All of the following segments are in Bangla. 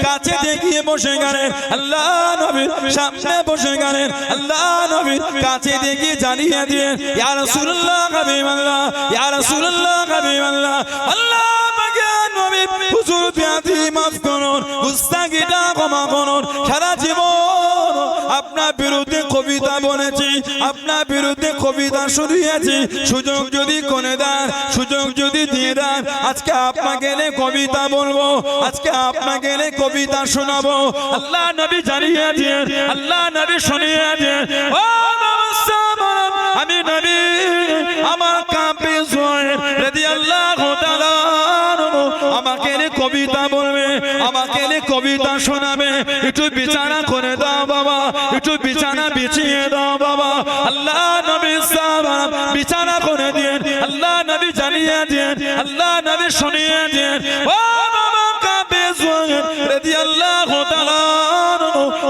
কাছে দেখিয়ে বসে গেলেন আল্লাহ নবীর সামনে বসে গেলেন আল্লাহ নবীর কাছে দেখিয়ে জানিয়ে দিলেন ইয়া রাসূলুল্লাহ হাবিবাল্লাহ ইয়া রাসূলুল্লাহ হাবিবাল্লাহ আল্লাহ পাকের নবী হুজুর বিয়াদি মাফ করুন গুস্তাখিটা ক্ষমা করুন সারা জীবন আপনার বিরুদ্ধে কবিতা বলেছি আপনার বিরুদ্ধে কবিতা শুনিয়েছি সুযোগ যদি করে দেন সুযোগ যদি দিয়ে দেন আজকে আপনাকে কবিতা বলবো আজকে আপনাকে কবিতা শোনাবো আল্লাহ নবী জানিয়ে দিয়েন আল্লাহ নবী শুনিয়ে দিয়েন ও আমি নবী আমার কাপে জোয়ের রাদিয়াল্লাহু তাআলা আমাকে কবিতা বলবে আমাকে কবিতা শোনাবে একটু বিছানা করে দাও বাবা একটু বিছানা বিছিয়ে দাও বাবা আল্লাহ নবী সাহাবা বিছানা করে দিয়েন আল্লাহ নবী জানিয়ে দিয়েন আল্লাহ নবী শুনিয়ে দিয়েন ও বাবা কাবে জোয়ের রাদিয়াল্লাহু তাআলা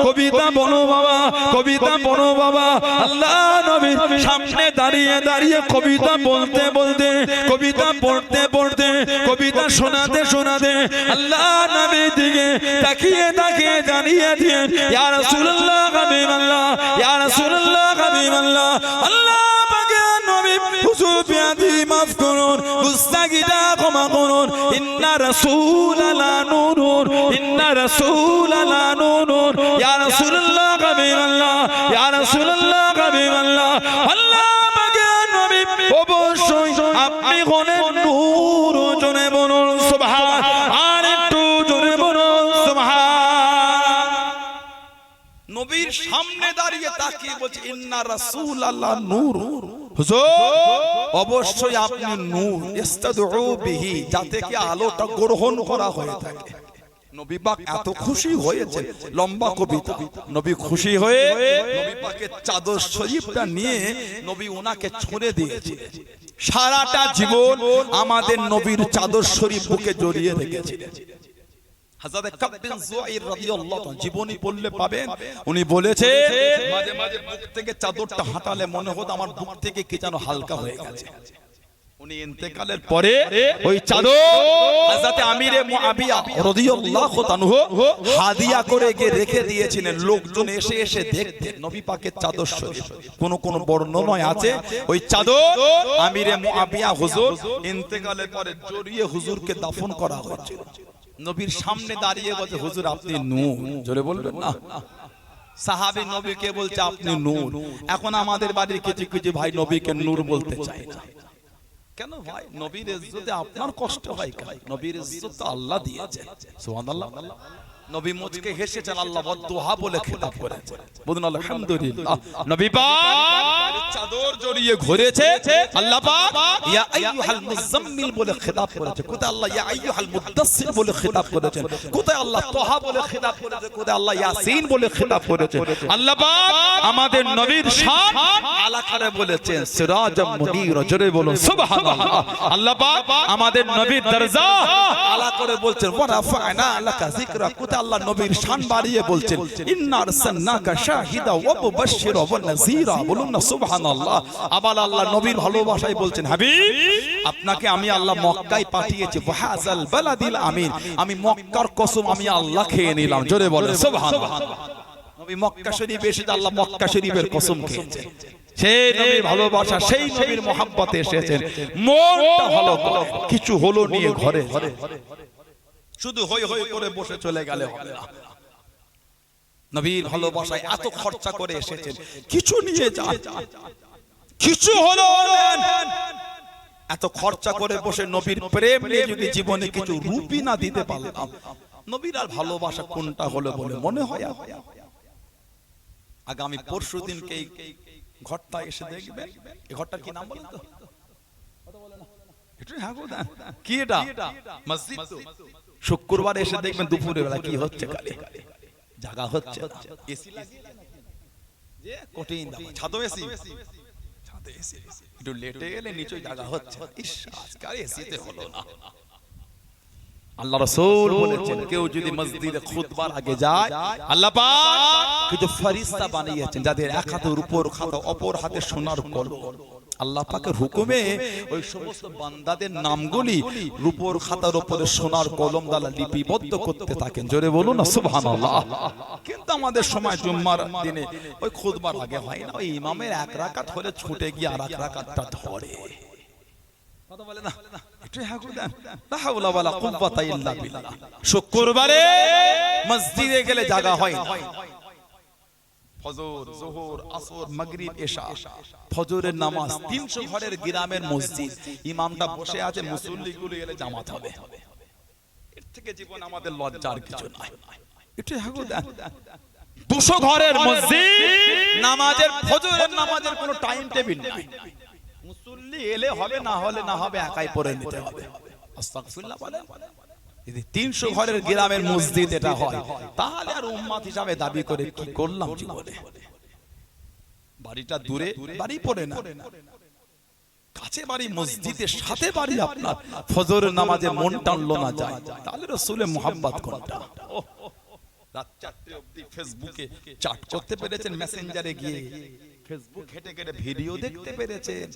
কবিতা বলো বাবা কবিতা বলো বাবা আল্লাহ নবী সামনে দাঁড়িয়ে দাঁড়িয়ে কবিতা বলতে বলতে কবিতা পড়তে পড়তে কবিতা শোনাতে শোনাতে আল্লাহ নবীর দিকে তাকিয়ে তাকিয়ে জানিয়ে দিয়েন ইয়া রাসূলুল্লাহ হাবিবাল্লাহ ইয়া রাসূলুল্লাহ হাবিবাল্লাহ আল্লাহ পাকের নবী হুজুর বিয়াদি মাফ করুন গুস্তাখিটা ক্ষমা করুন ইন্না রাসূলাল্লাহ নূরুন ইন্না রাসূলাল্লাহ নূরুন ইয়া রাসূলুল্লাহ হাবিবাল্লাহ ইয়া রাসূলুল্লাহ হাবিবাল্লাহ আল্লাহ পাকের নবী অবশ্যই আপনি হলেন নূর জোরে বলুন সুবহান আর একটু জোরে বলুন সুবহান নবীর সামনে দাঁড়িয়ে তাকিয়ে বলছে ইন্না রাসূলাল্লাহ নূর হুজুর অবশ্যই আপনি নূর ইস্তাদউ বিহি যাতে কি আলোটা গ্রহণ করা হয়ে থাকে নবী পাক এত খুশি হয়েছে লম্বা কবিতা নবী খুশি হয়ে নবী পাকের চাদর শরীফটা নিয়ে নবী ওনাকে ছুঁড়ে দিয়েছিলেন সারাটা জীবন আমাদের নবীর চাদর শরীফ বুকে জড়িয়ে রেখেছিলেন হযরত কাব বিন যুআইর রাদিয়াল্লাহু তাআলা জীবনী পড়লে পাবেন উনি বলেছে মাঝে মাঝে বুক থেকে চাদরটা হাঁটালে মনে হতো আমার বুক থেকে কি যেন হালকা হয়ে গেছে উনি ইন্তেকালের পরে ওই চাদর হযরত আমিরে মুআবিয়া রাদিয়াল্লাহু তাআলা হাদিয়া করে গিয়ে রেখে দিয়েছিলেন লোকজন এসে এসে দেখতেন নবী পাকের চাদর শরীফ কোন কোন বর্ণনায় আছে ওই চাদর আমিরে মুআবিয়া হুজুর ইন্তেকালের পরে জড়িয়ে হুজুরকে দাফন করা হয়েছিল নবীর সামনে দাঁড়িয়ে বলছে হুজুর আপনি নূর জোরে বলবেন না সাহাবী নবীকে বলছে আপনি নূর এখন আমাদের বাড়ির কিছু কিছু ভাই নবীকে নূর বলতে চায় না কেন ভাই নবীর ইজ্জতে আপনার কষ্ট হয় কেন নবীর ইজ্জত তো আল্লাহ দিয়েছে সুবহানাল্লাহ নবী মুচকে হেসেছেন আল্লাহ বদদুআ বলে খেতাব করেছেন বলুন আলহামদুলিল্লাহ নবী পাক চাদর জড়িয়ে ঘুরেছে আল্লাহ পাক ইয়া আইয়ুহাল মুজাম্মিল বলে খেতাব করেছে কোথায় আল্লাহ ইয়া আইয়ুহাল মুদাসসির বলে খেতাব করেছেন কোথায় আল্লাহ তাহা বলে খেতাব করেছে কোথায় আল্লাহ ইয়াসিন বলে খেতাব করেছে আল্লাহ পাক আমাদের নবীর শান আলা করে বলেছেন সিরাজাম মুনীর জোরে বলুন সুবহানাল্লাহ আল্লাহ পাক আমাদের নবীর দরজা আলা করে বলছেন ওয়া রাফা'না লাকা যিকরা আল্লাহ নবীর শান বাড়িয়ে বলছেন ইন্না আরসালনাকা শাহিদা ওয়া মুবাশশিরা ওয়া নাযীরা বলুন না সুবহানাল্লাহ আবার আল্লাহ নবীর ভালোবাসায় বলছেন হাবিব আপনাকে আমি আল্লাহ মক্কায় পাঠিয়েছি ওয়াহাযাল বালাদিল আমিন আমি মক্কার কসম আমি আল্লাহ খেয়ে নিলাম জোরে বলেন সুবহানাল্লাহ নবী মক্কা শরীফ এসে আল্লাহ মক্কা শরীফের কসম খেয়েছে সেই নবীর ভালোবাসা সেই নবীর মহব্বতে এসেছেন মনটা ভালো কিছু হলো নিয়ে ঘরে শুধু হই হই করে বসে চলে গেলে হবে না নবীর ভালোবাসায় এত খরচা করে এসেছেন কিছু নিয়ে যান কিছু হলো এত খরচা করে বসে নবীর প্রেম নিয়ে যদি জীবনে কিছু রূপই না দিতে পারলাম নবীর আর ভালোবাসা কোনটা হলো বলে মনে হয় আগামী পরশুদিনকে এই ঘরটা এসে দেখবেন এই ঘরটার কি নাম বলেন তো কি এটা মসজিদ শুক্রবার এসে দেখবেন দুপুরের বেলা কি হচ্ছে কালে জায়গা হচ্ছে এসি লাগিয়ে যে কঠিন ছাদও এসি ছাদে এসি একটু লেটে গেলে নিচে জায়গা হচ্ছে ইস আজকাল এসিতে হলো না আল্লাহ রাসূল বলেছেন কেউ যদি মসজিদে খুতবার আগে যায় আল্লাহ পাক কিছু ফেরেশতা বানিয়েছেন যাদের এক হাতের উপর খাতা অপর হাতে সোনার কলম আল্লাহ পাকের হুকুমে ওই সমস্ত বান্দাদের নামগুলি রূপোর খাতার উপরে সোনার কলম দ্বারা লিপিবদ্ধ করতে থাকেন। জোরে বলুন না সুবহানাল্লাহ। কিন্তু আমাদের সময় জুম্মার দিনে ওই খুতবার আগে হয় না, ওই ইমামের এক রাকাত হলে ছুটে গিয়ে আর এক রাকাতটা ধরে, কথা বলে না, একটু হ্যাঁ করে দেন। লা হাওলা ওয়ালা কুওয়াতা ইল্লা বিল্লাহ। শুক্রবারে মসজিদে গেলে জায়গা হয় না। ফজর, যোহর, আসর, মাগরিব, এশা, ফজরের নামাজ 300 ঘরের গ্রামের মসজিদ, ইমামটা বসে আছে, মুসল্লিগুলো এলে জামাত হবে। এর থেকে জীবন আমাদের লজ্জার কিছু নাই। একটু হ্যাঁ করে দেন। 200 ঘরের মসজিদ, নামাজের ফজরের নামাজের কোনো টাইম টেবিল নাই। মুসল্লি এলে হবে, না হলে না হবে, একাই পড়ে নিতে হবে। আস্তাগফিরুল্লাহ বলেন। যদি 300 ঘরের গ্রামের মসজিদ এটা হয়, তাহলে আর উম্মত হিসাবে দাবি করে কি করলাম জীবনে? বাড়িটা দূরে, বাড়ি পড়ে না, কাছে বাড়ি, মসজিদের সাথে বাড়ি, আপনার ফজরের নামাজে মন টানলো না যায়, তাহলে রাসূলের মুহাব্বত কোনটা? রাত 4টে অবধি ফেসবুকে চ্যাট করতে পেরেছেন, মেসেঞ্জারে গিয়ে ফেসবুক ঘেটে ঘেটে ভিডিও দেখতে পেরেছেন,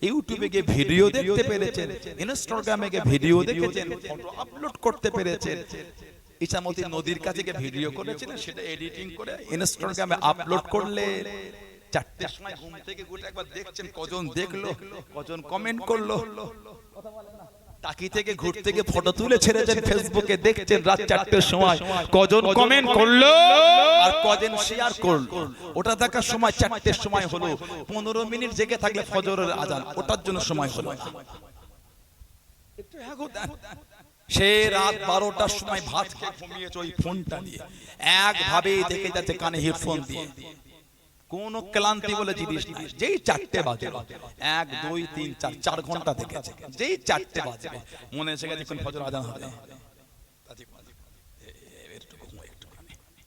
ইউটিউবে গিয়ে ভিডিও দেখতে পেরেছেন, ইনস্টাগ্রামে গিয়ে ভিডিও দেখেছেন, ফটো আপলোড করতে পেরেছেন। ইছামতি নদীর কাছে গিয়ে ভিডিও করেছিলেন, সেটা এডিটিং করে ইনস্টাগ্রামে আপলোড করলে 4টের সময় ঘুম থেকে উঠে একবার দেখছেন কজন দেখলো, কজন কমেন্ট করলো। টাকি থেকে ঘুরতে গিয়ে ফটো তুলে ছেড়েছেন ফেসবুকে, দেখছেন রাত 4টের সময় কজন কমেন্ট করলো আর কজন শেয়ার করলো। ওটা দেখার সময় 4টের সময় হলো, 15 মিনিট জেগে থাকলে ফজরের আজান, ওটার জন্য সময় হলো না। একটু হ্যাঁ গো দেন। সে রাত 12টার সময় ভাত খেয়ে ঘুমিয়েছে ওই ফোনটা নিয়ে, একভাবে দেখে যাচ্ছে কানে হেডফোন দিয়ে, কোন ক্লান্তি বলে জিনিস নাই। যেই 4টে বাজে, 1 2 3 4 4 ঘন্টা দেখেছে, যেই 4টে বাজে মনে এসে গেছে কোন ফজর আজান হবে,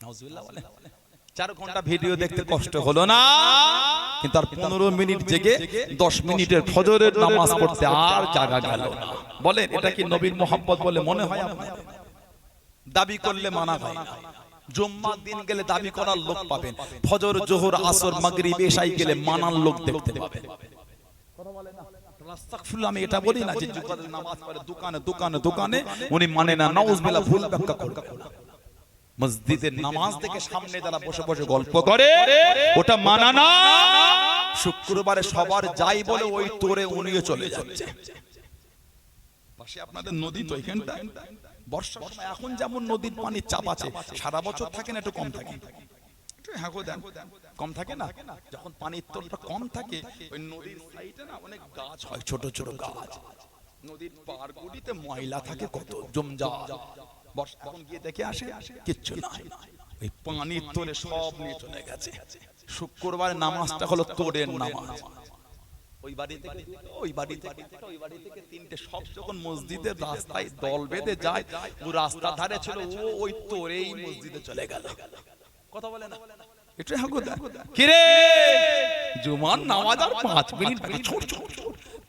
নাউজুবিল্লাহ বলে 4 ঘন্টা ভিডিও দেখতে কষ্ট হলো না, কিন্তু আর 15 মিনিট জেগে 10 মিনিটের ফজরের নামাজ পড়তে আর জাগা গেল না। বলেন এটা কি নবীর মোহাব্বত বলে মনে হয় আপনার? দাবি করলে মানা হয় না। জুম্মার দিন গেলে দাবি করার লোক পাবেন, ফজর, যোহর, আসর, মাগরিব, এশাই গেলে মানার লোক দেখতে পাবেন। আস্তাগফিরুল্লাহ, আমি এটা বলি না যে জুমার নামাজ পড়ে দোকানে দোকানে দোকানে উনি মানে না, নাউজুবিল্লাহ, ভুল ব্যাখ্যা করবে। মসজিদের নামাজ থেকে সামনে যারা বসে বসে গল্প করে, ওটা মানা না। শুক্রবারে সবার যাই বলে ওই তোরে উনিও চলে যাচ্ছে। পাশে আপনাদের নদী তো এখানটা, বর্ষার সময় এখন যেমন নদীর পানির চাপ আছে, সারা বছর থাকে না, একটু কম থাকে, কম থাকে না। যখন পানির তলটা কম থাকে, ওই নদীর সাইডে না অনেক গাছ হয়, ছোট ছোট গাছ, নদীর পাড়গুলিতে ময়লা থাকে, কত জমজমাট। বর্ষা এখন গিয়ে দেখে আসে, কিচ্ছু না, ওই পানির তলে সব নিয়ে চলে গেছে। শুক্রবার নামাজটা হলো তোরের নামাজ। ওই বাড়ি থেকে ওই বাড়ি থেকে ওই বাড়ি থেকে 3টে সব যখন মসজিদের রাস্তায় দল বেঁধে যায়, ও রাস্তা ধারে ছিল, ও ওই তোরেই মসজিদে চলে গেল। কথা বলে না, একটু হাগুদা কি রে, জুমার নামাজ আর 5 মিনিট বাকি, ছোট ছোট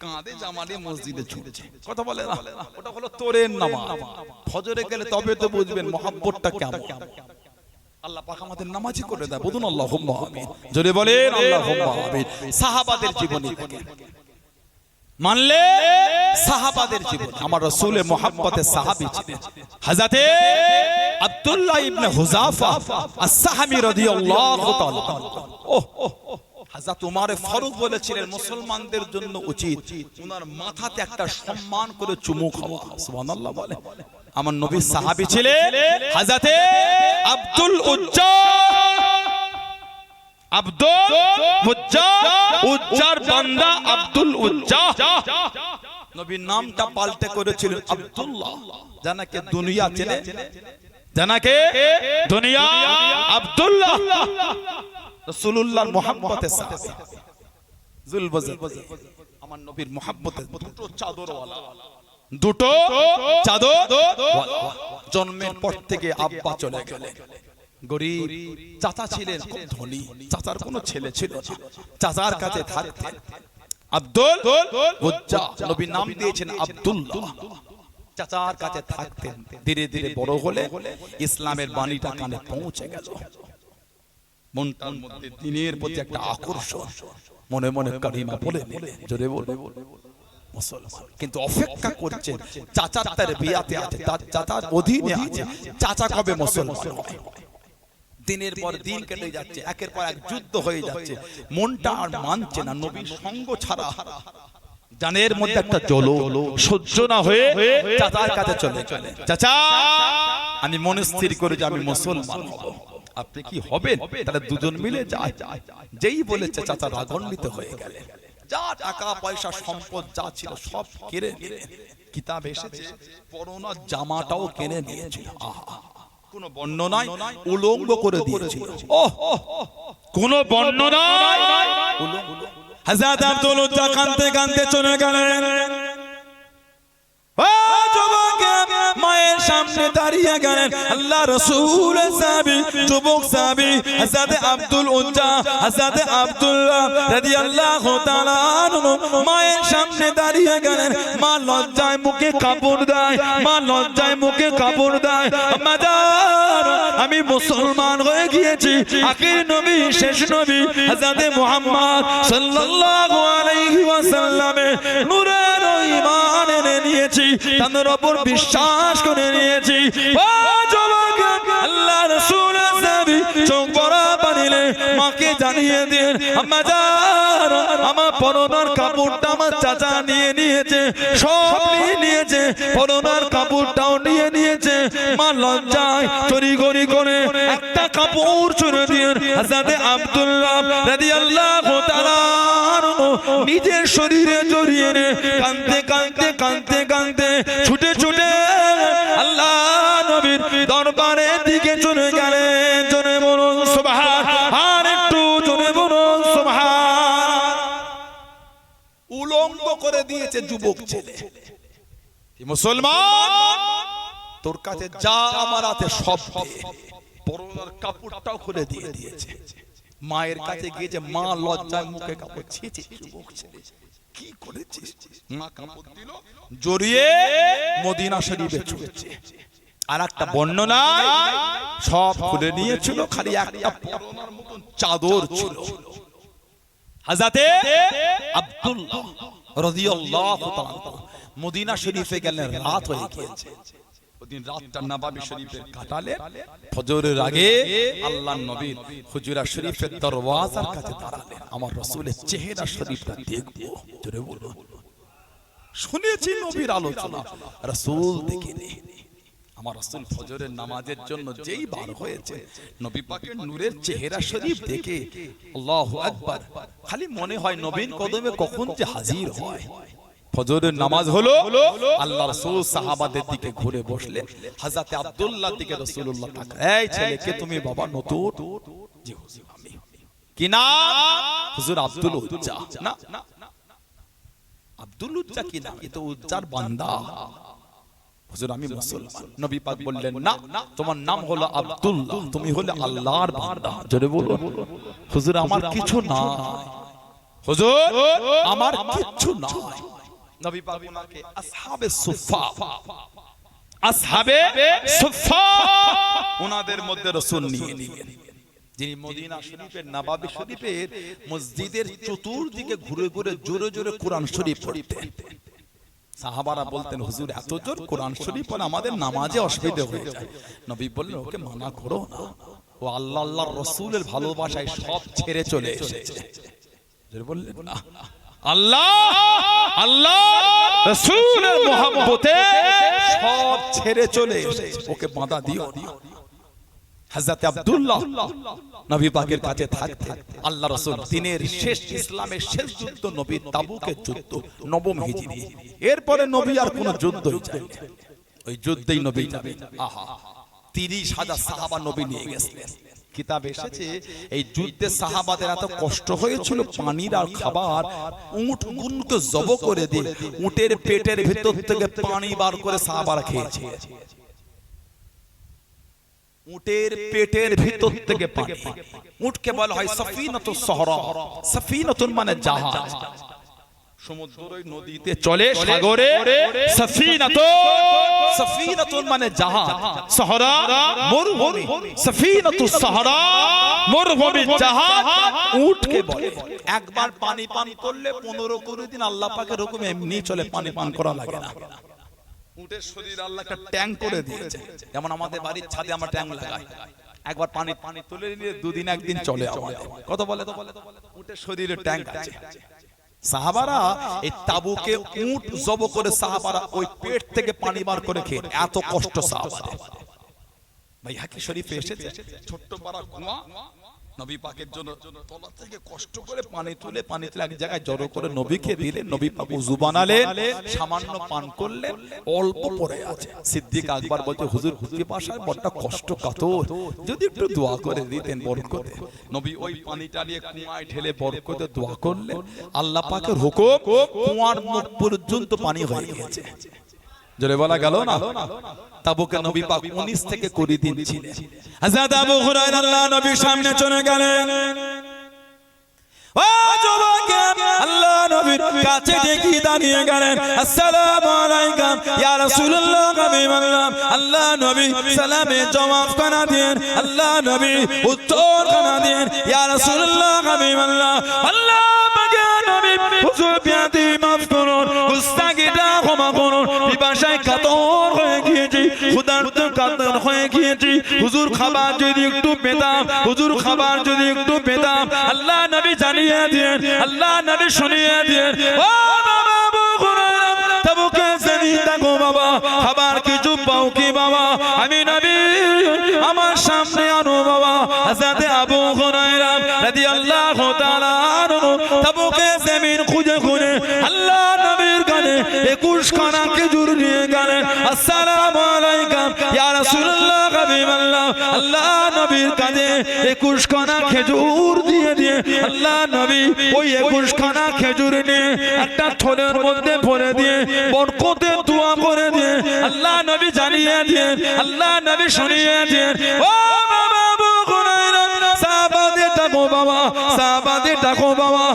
কাঁধে জামালে মসজিদে ছুটছে। কথা বলে না, ওটা হলো তোরের নামাজ। ফজরে গেলে তবে তো বুঝবেন মহব্বতটা কেমন। আল্লাহ পাক আমাদের নামাজি করে দেয়, বলুন আল্লাহুম্মা আমিন। জোরে বলেন আল্লাহুম্মা আমিন। সাহাবাদের জীবনী থেকে মানলে, সাহাবাদের জীবন, আমার রাসূলের মুহাব্বতের সাহাবী ছিলেন হযরতে আব্দুল্লাহ ইবনে হুযাফা আস-সাহামী রাদিয়াল্লাহু তাআলা। হযরত ওমর ফারুক বলেছিলেন, মুসলমানদের জন্য উচিত ওনার মাথাতে একটা সম্মান করে চুমু খাওয়া। সুবহানাল্লাহ বলে। আমার নবীর সাহাবী ছিলেন হযরতে আব্দুল উজ্জা, আব্দুল উজ্জা, উজ্জার বান্দা আব্দুল উজ্জা। নবীর নামটা পাল্টে করেছিলেন আব্দুল্লাহ, জানাকে দুনিয়া চেনে, জানাকে দুনিয়া আব্দুল্লাহ। রাসূলুল্লাহর মুহাব্বতের সাহাবী যুলবজর, আমার নবীর মুহাব্বতের দুটো চাদরওয়ালা, দুটো চাদরওয়ালা। জন্মের পর থেকে আব্বা চলে গেলেন, গরিব। চাচা ছিলেন খুব ধনী, চাচার কোনো ছেলে ছিল না, চাচার কাছে থাকতেন। আব্দুল উজ্জা, নবী নাম দিয়েছেন আব্দুল্লাহ। চাচার কাছে থাকতেন, ধীরে ধীরে বড় হলে ইসলামের বাণীটা কানে পৌঁছে গেল। মনটার মধ্যে দ্বীনের প্রতি একটা আকর্ষণ, মনে মনে কালিমা বলে নিলেন, জোরে বলে মুসলমান। কিন্তু অপেক্ষা করছেন, চাচার তার বিয়াতে আছে, তার চাচার অধীনে আছে, চাচা কবে মুসলমান হয়। দিনের পর দিন কেটে যাচ্ছে, একের পর এক যুদ্ধ হয়ে যাচ্ছে, মনটা আর মানছে না। নবীর সঙ্গ ছাড়া জানের মধ্যে একটা জ্বল সহ্য না হয়ে চাচার কাছে চলে গেলেন। চাচা, আমি মনে স্থির করে যে আমি মুসলমান হব, আপনি কি হবেন? তাহলে দুজন মিলে যায়। যেই বলেছে চাচা রাগান্বিত হয়ে গেলেন, যা টাকা পয়সা সম্পদ যা ছিল সব কেড়ে নিলেন। কিতাব এসেছে পরনার জামাটাও কিনে নিয়েছিল। আহা, কোন বর্ণনায় উলঙ্গ করে দিয়েছিল। কোন বর্ণনায় হযরত আব্দুল উজ্জা কাঁদতে কাঁদতে চলে গেলেন। মায়ের সামনে দাঁড়িয়ে গেলেন আল্লাহ রাসূল সাহাবী, যুবক সাহাবী হযরত আব্দুল উজ্জা, হযরত আব্দুল্লাহ রাদিয়াল্লাহু তাআলা আনহু মায়ের সামনে দাঁড়িয়ে গেলেন। মা লজ্জায় মুখে কাপড় দেয়, মা লজ্জায় মুখে কাপড় দেয়। মাদার, আমি মুসলমান হয়ে গিয়েছি। আখির নবী, শেষ নবী হযরত মুহাম্মদ সাল্লাল্লাহু আলাইহি ওয়াসাল্লামের নূরের ঈমান এনে নিয়েছি, তাদের উপর বিশ্বাস করে নিয়েছি। ও যুবক, আল্লাহ রাসূল সাহাবী চোখ ভরা পানিলে মাকে জানিয়ে দিন, আম্মা জান, আমার পরনার কাপড়টা আমার চাচা নিয়ে নিয়েছে, সব নিয়ে নিয়েছে, পরনার কাপড়টাও নিয়ে নিয়েছে। মা লজ্জায় চুরি গরি করে একটা কাপড় ছুঁড়ে দিয়ে হযরত আব্দুল্লাহ রাদিয়াল্লাহু তাআলা নিজের শরীরে জড়িয়ে নে কাঁদতে কাঁদতে কাঁদতে কাঁদতে ছুটে ছুটে আল্লাহ নবীর দরবারের দিকে চলে গেলেন। জোরে বলুন সুবহান, আর একটু জোরে বলুন সুবহান। উলঙ্গ করে দিয়েছে যুবক ছেলে। মুসলমান, তোর কাছে যা আমার হাতে সব পরনার কাপড়টাও খুলে দিয়ে দিয়েছে। মায়ের কাছে গিয়েছে, মা লজ্জায় মুখে কাপড় ছিঁচে, যুবক ছেলে কি করেছিস? মা কাপড় দিল, জড়িয়ে মদিনা শরীফে ছুটছে। আর একটা বর্ণনায় সব খুলে নিয়েছিল, খালি একটা পরনার মতন চাদর ছিল। হযরত আব্দুল্লাহ রাদিয়াল্লাহু তাআলা মদিনা শরীফে গেলেন, রাত হয়ে গিয়েছে। ওদিন রাতটা নববী শরীফে কাটালেন। ফজরের আগে আল্লাহর নবীর হুজরা শরীফের দরওয়াজার কাছে দাঁড়ালেন। আমার রাসূলের চেহারা শরীফটা দেখব, জোরে বলুন। শুনেছি নবীর আলোচনা, রাসূল দেখেনি। আমার রাসূল ফজরের নামাজের জন্য যেই বার হয়েছে, নবী পাকের নূরের চেহারা শরীফ দেখে আল্লাহু আকবার, খালি মনে হয় নবীর কদমে কখন যে হাজির হয়। ফজরের নামাজ হলো, আল্লাহ রাসূল সাহাবাদের দিকে ঘুরে বসলেন। হযরত আব্দুল্লাহ দিকে রাসূলুল্লাহ তাকায়, এই ছেলে কে তুমি? বাবা নতুন। জি হুজুর, আমি। কি নাম? হুজুর আব্দুল উজ্জা। না, আব্দুল উজ্জা কি নাম? এ তো উজ্জার বান্দা। হুজুর আমি মুসলমান। নবী পাক বললেন, না, তোমার নাম হলো আব্দুল্লাহ, তুমি হলে আল্লাহর বান্দা। জোরে বলুন। হুজুর আমার কিছু নাই, হুজুর আমার কিছু নাই। নবী পাক ওনাকে আসহাবে সুফা, আসহাবে সুফা ওনাদের মধ্যে রাসূল নিয়ে নিলেন, যিনি মদিনা শরীফের নববী শরীফের মসজিদের চতুর্দিকে ঘুরে ঘুরে জোরে জোরে কোরআন শরীফ পড়তেন। সাহাবারা বলতেন, হুজুর এত জোর কোরআন শরীফ পড়ে আমাদের নামাজে অসুবিধা হয়ে যায়। নবী বললেন, ওকে মানা করো না, ও আল্লাহ আল্লাহর রাসূলের ভালোবাসায় সব ছেড়ে চলে এসেছে। বললেন না, আল্লাহ আল্লাহ রাসূলের মহব্বতে সব ছেড়ে চলে এসেছে, ওকে বাধা দিও না। হযরত আব্দুল্লাহ নবী পাকের কাছে থাকতে আল্লাহ রাসূল দিনের শেষ, ইসলামের শেষ যুদ্ধ নবীর তাবুকের যুদ্ধ, নবম হিজরি। এরপরে নবী আর কোন যুদ্ধই যায়নি, ওই যুদ্ধেই নবী যাবেন। আহা, 30,000 সাহাবা নবী নিয়ে গেছিলেন। কিতাবে এসেছে এই যুদ্ধে সাহাবাদের এত কষ্ট হয়েছিল, পানির আর খাবার উট গুনকে জব করে দিয়ে উটের পেটের ভিতর থেকে পানি বার করে সাহাবারা খেয়েছে। উটের পেটের ভিতর থেকে পানি। উটকে বলা হয় সাফিনাতুস সাহরা। সাফিনাতুন মানে জাহাজ, সমুদ্রে নদীতে চলে, সাগরে। সাফিনাতুন মানে জাহাজ, সাহরা মরুভূমি। সাফিনাতুস সাহরা মরুভূমির জাহাজ উটকে বলে। একবার পানি পান করলে 15-20 দিন আল্লাহ পাকের হুকুম এমনি চলে, পানি পান করা লাগে না। উটের শরীর আল্লাহ একটা ট্যাঙ্ক করে দিয়েছে, যেমন আমাদের বাড়ির ছাদে আমরা ট্যাঙ্ক লাগাই। একবার পানি তুলে নিয়ে 2 দিন 1 দিন চলে আমাদের। কত বলে তো উটের শরীরে ট্যাঙ্ক আছে। সাহাবারা এই তাবুকে উট জব করে সাহাবারা ওই পেট থেকে পানি বার করে খেয়ে, এত কষ্ট সাহাবাদের। ভাই হাকি শরীফে এসেছে ছোট্ট পাড়া কুয়া, নবী পাকের জন্য তলা থেকে কষ্ট করে পানি তুলে এক জায়গায় জড়ো করে নবীকে দিলে, নবী পাক ওযু বানালেন, সামান্য পান করলেন, অল্প পড়ে আছে। সিদ্দিক আকবর বলতে হুজুর পিপাসায় বড় কষ্ট কাতর, যদি একটু দোয়া করে দিতেন বরকতে। নবী ওই পানিটা নিয়ে কুয়ায় ঢেলে বরকতে দোয়া করলেন, আল্লাহ পাকের হুকুম কুয়ার মুখ পর্যন্ত পানি হয়ে গেছে। জোরে বলা গেল না? তাবুকে নবী পাক 19 থেকে 20 দিন ছিলেন। হযরত আবু হুরায়রা আল্লাহ নবীর সামনে চলে গেলেন। ও যুবক, আল্লাহ নবীর কাছে দেখি দাঁড়িয়ে গেলেন। আসসালামু আলাইকুম ইয়া রাসূলুল্লাহ, হাবিবাল্লাহ। আল্লাহ নবী সালামে জবাব কানা দেন, আল্লাহ নবী উত্তর কানা দেন, ইয়া রাসূলুল্লাহ, হাবিবাল্লাহ। আল্লাহ পাকের নবী হুজুর বিয়াদি মাফ করুন, গুস্তাখিটা ক্ষমা করুন, পিপাসায় কাতর হয়ে গিয়েছি, ক্ষুধার্ত কাতর হয়ে গিয়েছি। হুজুর খাবার যদি একটু পেতাম, হুজুর খাবার যদি একটু পেতাম। আল্লাহ নবী জানিয়ে দিয়েন, আল্লাহ নবী শুনিয়ে দিয়েন, ও বাবা আবু হুরায়রা, তাবুকে জানিয়ে দেখো বাবা, খাবার কিছু পাও কি বাবা? আমি নবী আমার সামনে আনো বাবা। হযরত আবু হুরায়রা রাদিয়াল্লাহু তাআলা আনহু তাবুকে জমিন খুঁজে খুঁজে আল্লাহ নবীর কানে 21 খানা খেজুর নিয়ে গেলেন। আসসালামু আলাইকুম ইয়া রাসূলুল্লাহ, হাবিবাল্লাহ। আল্লাহ নবীর কানে 21 খানা খেজুর দিয়ে দিয়ে আল্লাহ নবী ওই 21 খানা খেজুর নিয়ে একটা থলের মধ্যে ভরে দিয়ে বরকতের দোয়া করে দিয়ে আল্লাহ নবী জানিয়ে দিয়ে, আল্লাহ নবী শুনিয়ে দিয়ে, ও বাবা আবু হুরায়রা, সাহাবাদের ডাকো বাবা, সাহাবাদের ডাকো বাবা।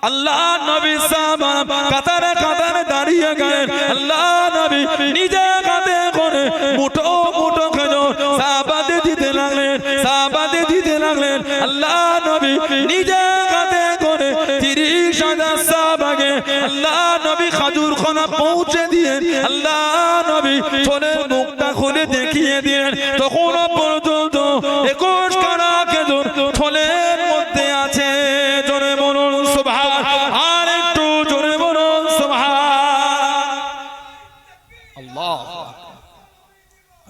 আল্লাহ নবী সাহাবা কাতারে কাতারে দাঁড়িয়ে গেলেন। আল্লাহ নবী নিজে কাঁধে করে মুঠো মুঠো খেজুর সাহাবাদের দিতে লাগলেন, সাহাবাদের দিতে লাগলেন। আল্লাহ নবী নিজে কাঁধে করে 30,000 সাহাবাকে আল্লাহ নবী খাজুর খানা পৌঁছে দিয়ে আল্লাহ নবী থলের মুখটা খুলে দেখিয়ে দিলেন। তখন পর্যন্ত 21 খানা খেজুর থলের মধ্যে আছে। জোরে বলুন সুবহান, আর একটু জোরে বলুন সুবহান আল্লাহ,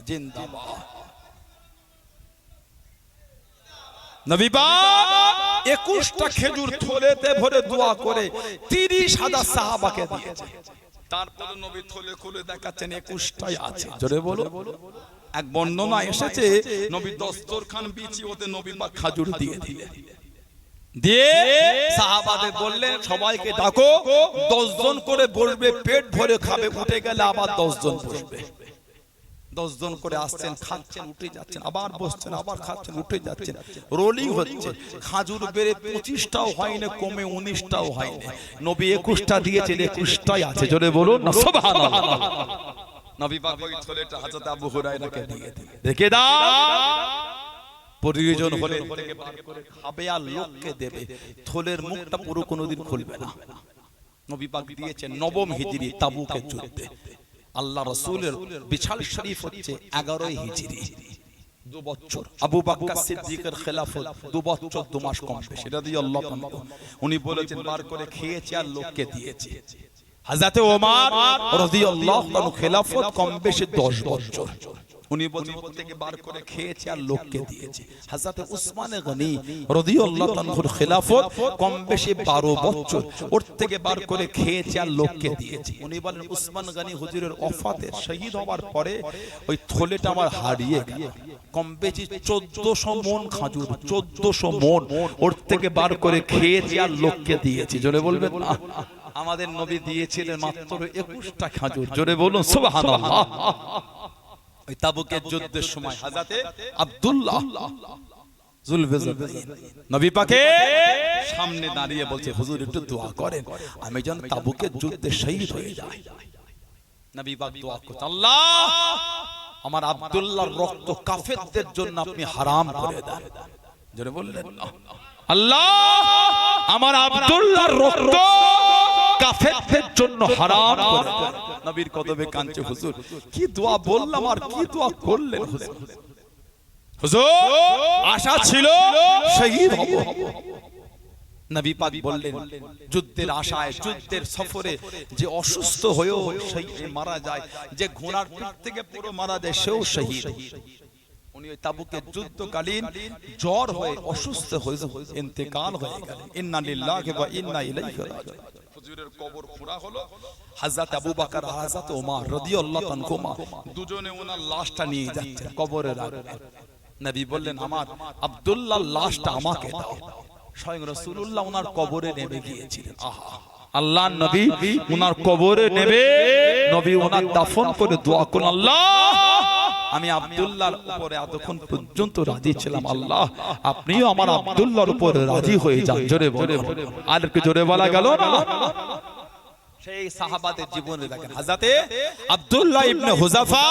জিন্দাবাদ। নবী পাক 21টা খেজুর থলেতে ভরে দোয়া করে 30,000 সাহাবাকে দিয়েছে। তারপরে নবী থলে খুলে দেখাচ্ছেন 21টাই আছে। জোরে বলো। এক বর্ণনা এসেছে নবী দস্তরখান বিছিয়ে ওতে নবী পাক খাজুর দিয়ে দিলেন, দিয়ে সাহাবাদের বললেন সবাইকে ডাকো, 10 জন করে বসবে, পেট ভরে খাবে, উঠে গেলে আবার 10 জন বসবে। 10 জন করে আসছেন, খাচ্ছেন, উঠে যাচ্ছেন, আবার বসছেন, আবার খাচ্ছেন, উঠে যাচ্ছেন, রোলিং হচ্ছে। খাজুর বেড়ে 25টাও হয়নি, কমে 19টাও হয়নি। নবী 21টা দিয়েছেন, 21টাই আছে। জোরে বলুন না সুবহানাল্লাহ। নবী পাক ওই থলেটা হযরত আবু হুরায়রাকে দিয়ে দিলেন, রেখে দাও, প্রয়োজন হলে থেকে বার করে খাবে আর লোককে দেবে। থলের মুখটা পুরো কোনোদিন খুলবে না। নবী পাক দিয়েছেন নবম হিজরি তাবুকের যুদ্ধে। আল্লাহ রাসূলের বিশাল শরীফ হচ্ছে 11 হিজরি, 2 বছর। আবু বকর সিদ্দিকের খেলাফত 2 বছর 2 মাস কম বেশি রাদিয়াল্লাহু আনহু। উনি বলেছেন বার করে খেয়েছে আর লোককে দিয়েছে। হযরত ওমর রাদিয়াল্লাহু আনহু খেলাফত কম বেশি 10 বছর। উনি বলছেন থেকে বার করে খেয়েছে আর লোককে দিয়েছে। হযরত উসমান গনি রাদিয়াল্লাহু আনহুর খেলাফত কম বেশি 12 বছর, ওর থেকে বার করে খেয়েছে আর লোককে দিয়েছে। উনি বলেন উসমান গনি হুজুরের ওফাতে শহীদ হওয়ার পরে ওই থলেটা আমার হারিয়ে গেল। কম বেশি 1400 মণ খাজুর, 1400 মণ, ওর থেকে বার করে খেয়েছে আর লোককে দিয়েছে। জোরে বলবেন না? আমাদের নবী দিয়েছিলেন মাত্র 21টা খাজুর। জোরে বলুন সুবহানাল্লাহ। ওই তাবুকের যুদ্ধের সময় হযরত আব্দুল্লাহ যুলফিকারনাইন নবী পাকের সামনে দাঁড়িয়ে বলছে হুজুর একটু দোয়া করেন, আমি যেন তাবুকের যুদ্ধে শহীদ হয়ে যাই। নবী পাক দোয়া করতে, আল্লাহ আমার আব্দুল্লাহর রক্ত কাফেরদের জন্য আপনি হারাম করে দেন। জোরে বললেন না। আল্লাহ আমার আব্দুল্লাহর রক্ত কাফেরদের জন্য হারাম করে দেন। নবীর কদমে কাঁদছে হুজুর, কি দোয়া বললাম আর কি দোয়া করলেন হুজুর। হুজুর আশা ছিল শহীদ হব। নবী পাক বললেন যুদ্ধের আশায়, যুদ্ধের সফরে যে অসুস্থ হয়েও শহীদ মারা যায়, যে ঘোড়ার পিঠ থেকে পুরো মারা যায়, সেও শহীদ। উনি ওই তাবুকের যুদ্ধকালীন জ্বর হয়ে অসুস্থ হয়ে ইন্তেকাল হয়ে গেলেন। ইন্না লিল্লাহি ওয়া ইন্না ইলাইহি রাজিউন। হুজুরের কবর খোঁড়া হলো। হযরত আবু বকর, হযরত ওমর রাদিয়াল্লাহু আনহুমা দুজনে ওনার লাশটা নিয়ে যাচ্ছেন, কবরে রাখবেন। নবী বললেন আমার আব্দুল্লাহর লাশটা আমাকে দাও। স্বয়ং রাসূলুল্লাহ ওনার কবরে নেমে গিয়েছিলেন। আহা, আল্লাহর নবী ওনার কবরে নেবে, নবী ওনার দাফন করে দোয়া করলেন, আল্লাহ আমি আব্দুল্লাহর উপরে এতক্ষণ পর্যন্ত রাজি ছিলাম, আল্লাহ আপনিও আমার আব্দুল্লাহর উপরে রাজি হয়ে যান। জোরে বলে, আর কি জোরে বলা গেল না? সেই সাহাবাদের জীবনে দেখেন হযরতে আব্দুল্লাহ ইবনে হুযাফা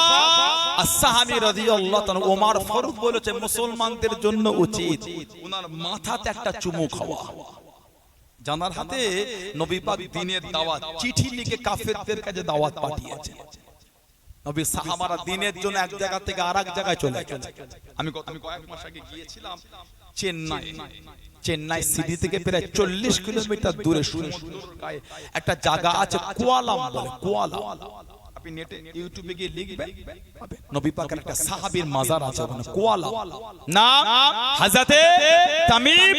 আস-সাহাবী রাদিয়াল্লাহু তাআলা, ওমর ফারুক বলেছে মুসলমানদের জন্য উচিত ওনার মাথাতে একটা চুমু খাওয়া। জানার হাতে নবী পাক দ্বীনের দাওয়াত চিঠি লিখে কাফেরদের কাছে দাওয়াত পাঠিয়েছেন। নবী সাহাবারা দ্বীনের জন্য এক জায়গা থেকে আরেক জায়গায় চলে গেছে। আমি কয়েক মাস আগে গিয়েছিলাম চেন্নাই সিটি থেকে প্রায় 40 কিলোমিটার দূরে সমুদ্রের গায়ে একটা জায়গা আছে, কুয়ালাম বলে, কুয়ালাম। আপনি নেটে ইউটিউবে গিয়ে লিখবেন, নবী পাকের একটা সাহাবীর মাজার আছে ওখানে, কুয়ালাম। নাম হযরতে তামিম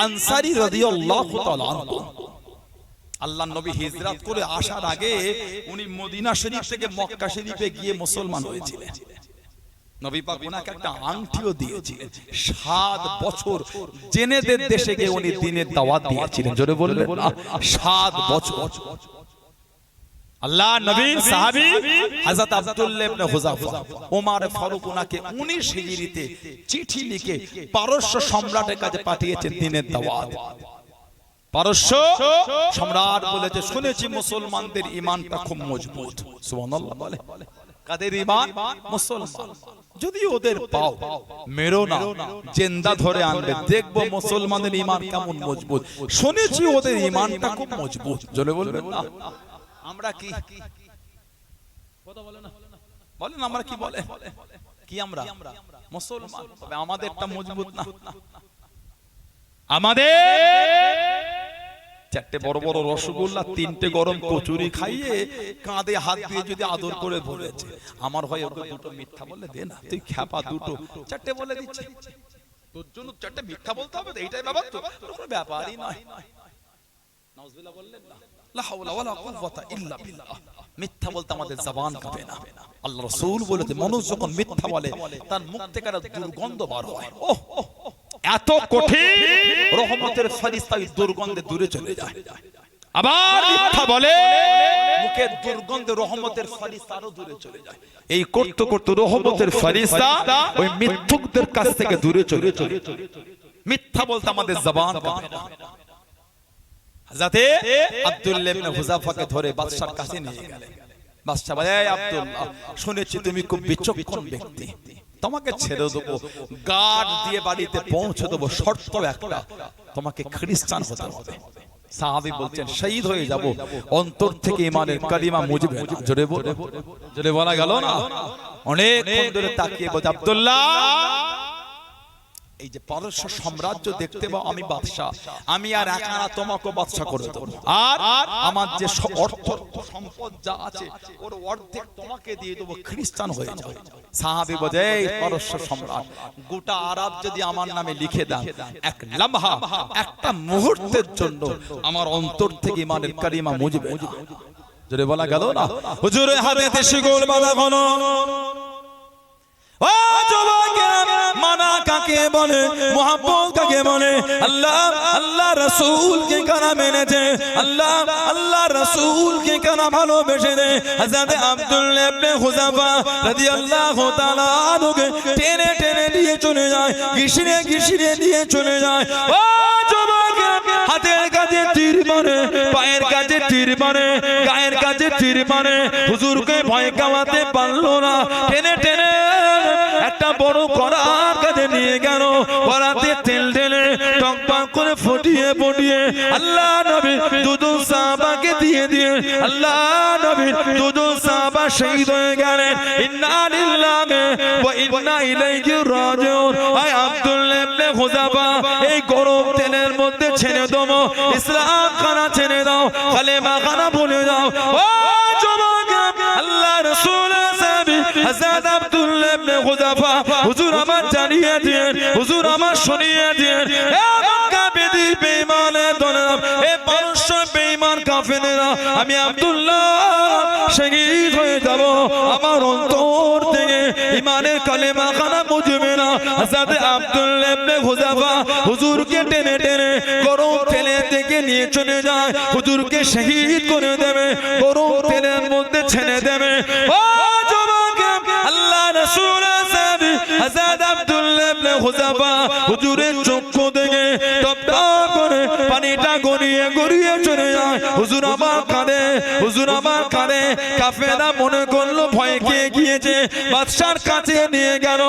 আনসারী রাদিয়াল্লাহু তাআলা আনহু। আল্লাহর নবী হিজরত করে আসার আগে উনি মদিনা শরীফ থেকে মক্কা শরীফে গিয়ে মুসলমান হয়েছিলেন। নবী পাক ওনাকে একটা আংটিও দিয়েছিলেন। 7 বছর জেনেদের দেশে গিয়ে উনি দ্বীনের দাওয়াত দিয়েছিলেন। জোরে বললেন না, 7 বছর। আল্লাহর নবী সাহাবী হযরত আব্দুল্লাহ ইবনে হুযাফা, ওমর ফারুক ওনাকে 19 হিজরিতে চিঠি লিখে পারস্য সম্রাটের কাছে পাঠিয়েছেন দ্বীনের দাওয়াত। পারস্য সম্রাট বলেছে শুনেছি মুসলমানদের ঈমানটা খুব মজবুত। সুবহানাল্লাহ বলে, কাদের ঈমান? মুসলমান। যদি ওদের পাও মেরো না, জিন্দা ধরে আনবে, দেখবো মুসলমানদের ঈমান কেমন মজবুত। শুনেছি ওদের ঈমানটা খুব মজবুত। জোরে বলবেন না। আমরা কি কথা বলে না, বলেন আমরা কি বলে, কি আমরা মুসলমান, তবে আমাদেরটা মজবুত না। আমাদের 4টে বড় বড় রসগোল্লা, 3টে গরম কচুরি খাইয়ে কাঁধে হাত দিয়ে যদি আদর করে বলেছে, আমার হয় ওকে দুটো মিথ্যা বলে দে না, তুই খ্যাপা দুটো 4টে বলে দিচ্ছে, তোর জন্য 4টে মিথ্যা বলতে হবে, এইটাই ব্যাপার। তো কোনো ব্যাপারই নয়। নাউজুবিল্লাহ বললেন না, লা হাওলা ওয়ালা কুওয়াতা ইল্লা বিল্লাহ। মিথ্যা বলতে আমাদের জবান কাঁপে না। আল্লাহ রাসূল বলেছে মানুষ যখন মিথ্যা বলে তার মুখ থেকে একটা দুর্গন্ধ বার হয়। ওহ, এত কঠিন, রহমতের ফেরেশতা এই দুর্গন্ধে দূরে চলে যায়। আবার মিথ্যা বলে, মুখের দুর্গন্ধে রহমতের ফেরেশতা আরো দূরে চলে যায়। এই করতে করতে রহমতের ফেরেশতা ওই মিথ্যুকদের কাছ থেকে দূরে চলে যায়। মিথ্যা বলতে আমাদের জবান কাঁপে না। হযরতে আব্দুল্লাহ ইবনে হুযাফাকে ধরে বাদশার কাছে নিয়ে গেলেন। বাদশা বলে, এই আব্দুল্লাহ, শুনেছি তুমি খুব বিচক্ষণ ব্যক্তি, তোমাকে ছেড়ে দেবো, গার্ড দিয়ে বাড়িতে পৌঁছে দেবো, শর্ত একটা, তোমাকে খ্রিস্টান হতে হবে। সাহাবী বলছেন শহীদ হয়ে যাব, অন্তর থেকে ঈমানের কালিমা মুজবে না। জোরে বলে, জোরে বলা গেল না। অনেকক্ষণ ধরে তাকিয়ে বলছে, আব্দুল্লাহ, এই যে পারস্য সাম্রাজ্য দেখতে পাও, আমি বাদশা, আমি আর একা না, তোমাকে বাদশা করে দেব, আর আমার যে অর্থ সম্পদ যা আছে ওর অর্ধেক তোমাকে দিয়ে দেবো, খ্রিস্টান হয়ে যাও। সাহাবী বলে, এই পারস্য সম্রাট, গোটা আরব যদি আমার নামে লিখে দেন, এক লম্হা, একটা মুহূর্তের জন্য আমার অন্তর থেকে ঈমানের কালিমা মুজবে না। জোরে বলা গেল না। হুজুরের হাতে শিকল বাঁধা ঘন। ও যুবকেরা, মানা কাকে বলে, মুহাব্বত কাকে বলে? আল্লাহ আল্লাহ রাসূলকে কারা মেনেছে, আল্লাহ আল্লাহ রাসূলকে কারা ভালোবেসে দেয়। হযরত আব্দুল্লাহ ইবনে হুযাফা রাদিয়াল্লাহু তাআলা আনহুকে টেনে টেনে দিয়ে চলে যায়, ঘিসড়ে ঘিসড়ে দিয়ে চলে যায়। ও যুবকেরা, হাতের কাছে তীর মারে, পায়ের কাছে তীর মারে, গায়ের কাছে তীর মারে, হুজুরকে ভয় কামাতে পারলো না, টেনে টেনে একটা বড় কড়ার কাছে নিয়ে গেল, কড়াতে তেল টক করে ফুটিয়ে ফুটিয়ে আল্লাহ নবী দুজন সাহাবাকে দিয়ে দিয়ে আল্লাহ নবী দুজন সাহাবা শহীদ হয়ে গেলেন। ইন্না লিল্লাহি ওয়া ইন্না ইলাইহি রাজিউন। আয় আব্দুল্লাহ ইবনে হুযাফা, এই গরম তেলের মধ্যে ছেড়ে দেবো, ইসলাম খানা ছেড়ে দাও, কালেমা খানা ভুলে দাও। ও যুবক, আল্লাহ রাসূলের সাহাবী হযরত আব্দুল্লাহ ইবনে হুযাফা, হুজুর আমার জানিয়ে দিন, হুজুর আমার শুনিয়ে দিন, এ মক্কা বেদি বেঈমানের দলেরা, এ পারস্য বেঈমান কাফেরেরা, আমি আব্দুল্লাহ শহীদ হয়ে যাব, আমার অন্তর থেকে ঈমানের কালেমা খানা মুছবে না। হযরত আব্দুল্লাহ ইবনে হুযাফা হুজুরকে টেনে টেনে গরম তেলের দিকে নিয়ে চলে যায়, হুজুরকে শহীদ করে দেবে, গরম তেলের মধ্যে ছেড়ে দেবে। ও যুবক, আল্লাহ রাসূলের সাহাবী হযরত আব্দুল্লাহ ইবনে হুযাফা হুজুরের চক্ষু থেকে টপ টপ করে পানিটা গড়িয়ে গড়িয়ে চলে যায়। হুজুর আমার কাঁদে, হুজুর আমার কাঁদে। কাফেররা মনে করলো ভয় খেয়ে গিয়েছে, বাদশার কাছে নিয়ে গেল।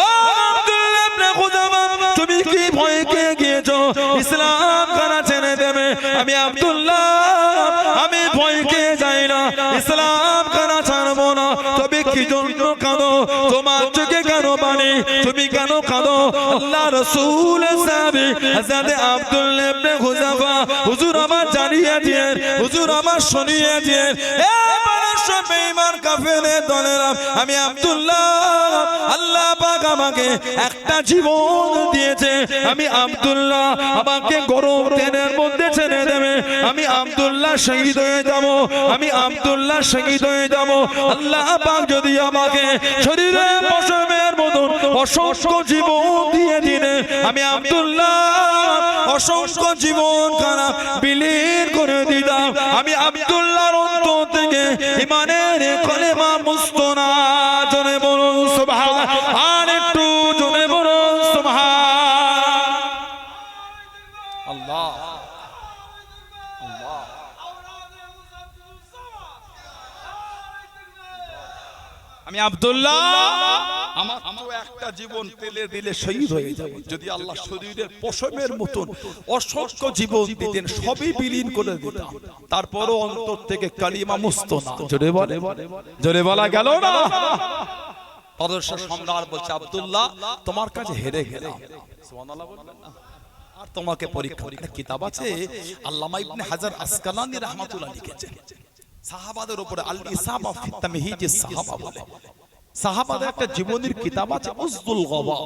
ও আব্দুল্লাহ ইবনে হুযাফা, তুমি কি ভয় খেয়ে গিয়েছো? ইসলাম খানা ছেড়ে দেবে। আমি আব্দুল্লাহ, আমি ভয় খেয়ে যাই না, ইসলাম খানা ছাড়বো না। তবে কি জন্য কাঁদো? তোমার চোখে কেন পানি? তুমি কেন কাঁদো? আল্লাহ রাসূলের সাহাবী হযরত আব্দুল্লাহ ইবনে হুযাফা, হুজুর আমার জানিয়ে দিয়েন, হুজুর আমার শুনিয়ে দিয়েন, এ পারস্য বেঈমান কাফেরের দলেরা, আমি আব্দুল্লাহ, আল্লাহ পাক আমাকে একটা জীবন দিয়েছে, আমি আব্দুল্লাহ, আমাকে গরম তেলের মধ্যে ছেড়ে দেবে, আমি আব্দুল্লাহ শহীদ হয়ে যাব, আমি আব্দুল্লাহ শহীদ হয়ে যাব। আল্লাহ পাক যদি আমাকে শরীরে পশমের মতন অসংখ্য জীবন দিয়ে দিনে, আমি আব্দুল্লাহ অসংখ্য জীবন খানা বিলীন করে দিতাম। আমি আব্দুল্লাহর অন্তর থেকে ঈমানের কালেমা মুছতো না। জোরে বলুন সুবহানাল্লাহ, আর একটু জোরে বলুন সুবহানাল্লাহ। আমি আব্দুল্লাহ, আমার তো একটা জীবন তেলে দিলে শহীদ হয়ে যাব। যদি আল্লাহ শরীরের পশমের মতন অসংখ্য জীবন দিতেন, সবই বিলীন করে দিতাম, তারপরও অন্তর থেকে কালিমা মুছতো না। জোরে বলে, জোরে বলা গেল না। পারস্য সম্রাট বলছে, আব্দুল্লাহ তোমার কাছে হেরে গেলাম। সুবহানাল্লাহ বলবেন না? আর তোমাকে পরীক্ষা, একটা কিতাব আছে আল্লামা ইবনে হাজার আসকালানী রাহমাতুল্লাহ লিখেছেন সাহাবাদের উপরে, আল ইসাবা ফি তামহিজিস সাহাবা বলে। সাহাবাদের একটা জীবনের কিতাব আছে উসদুল গবা,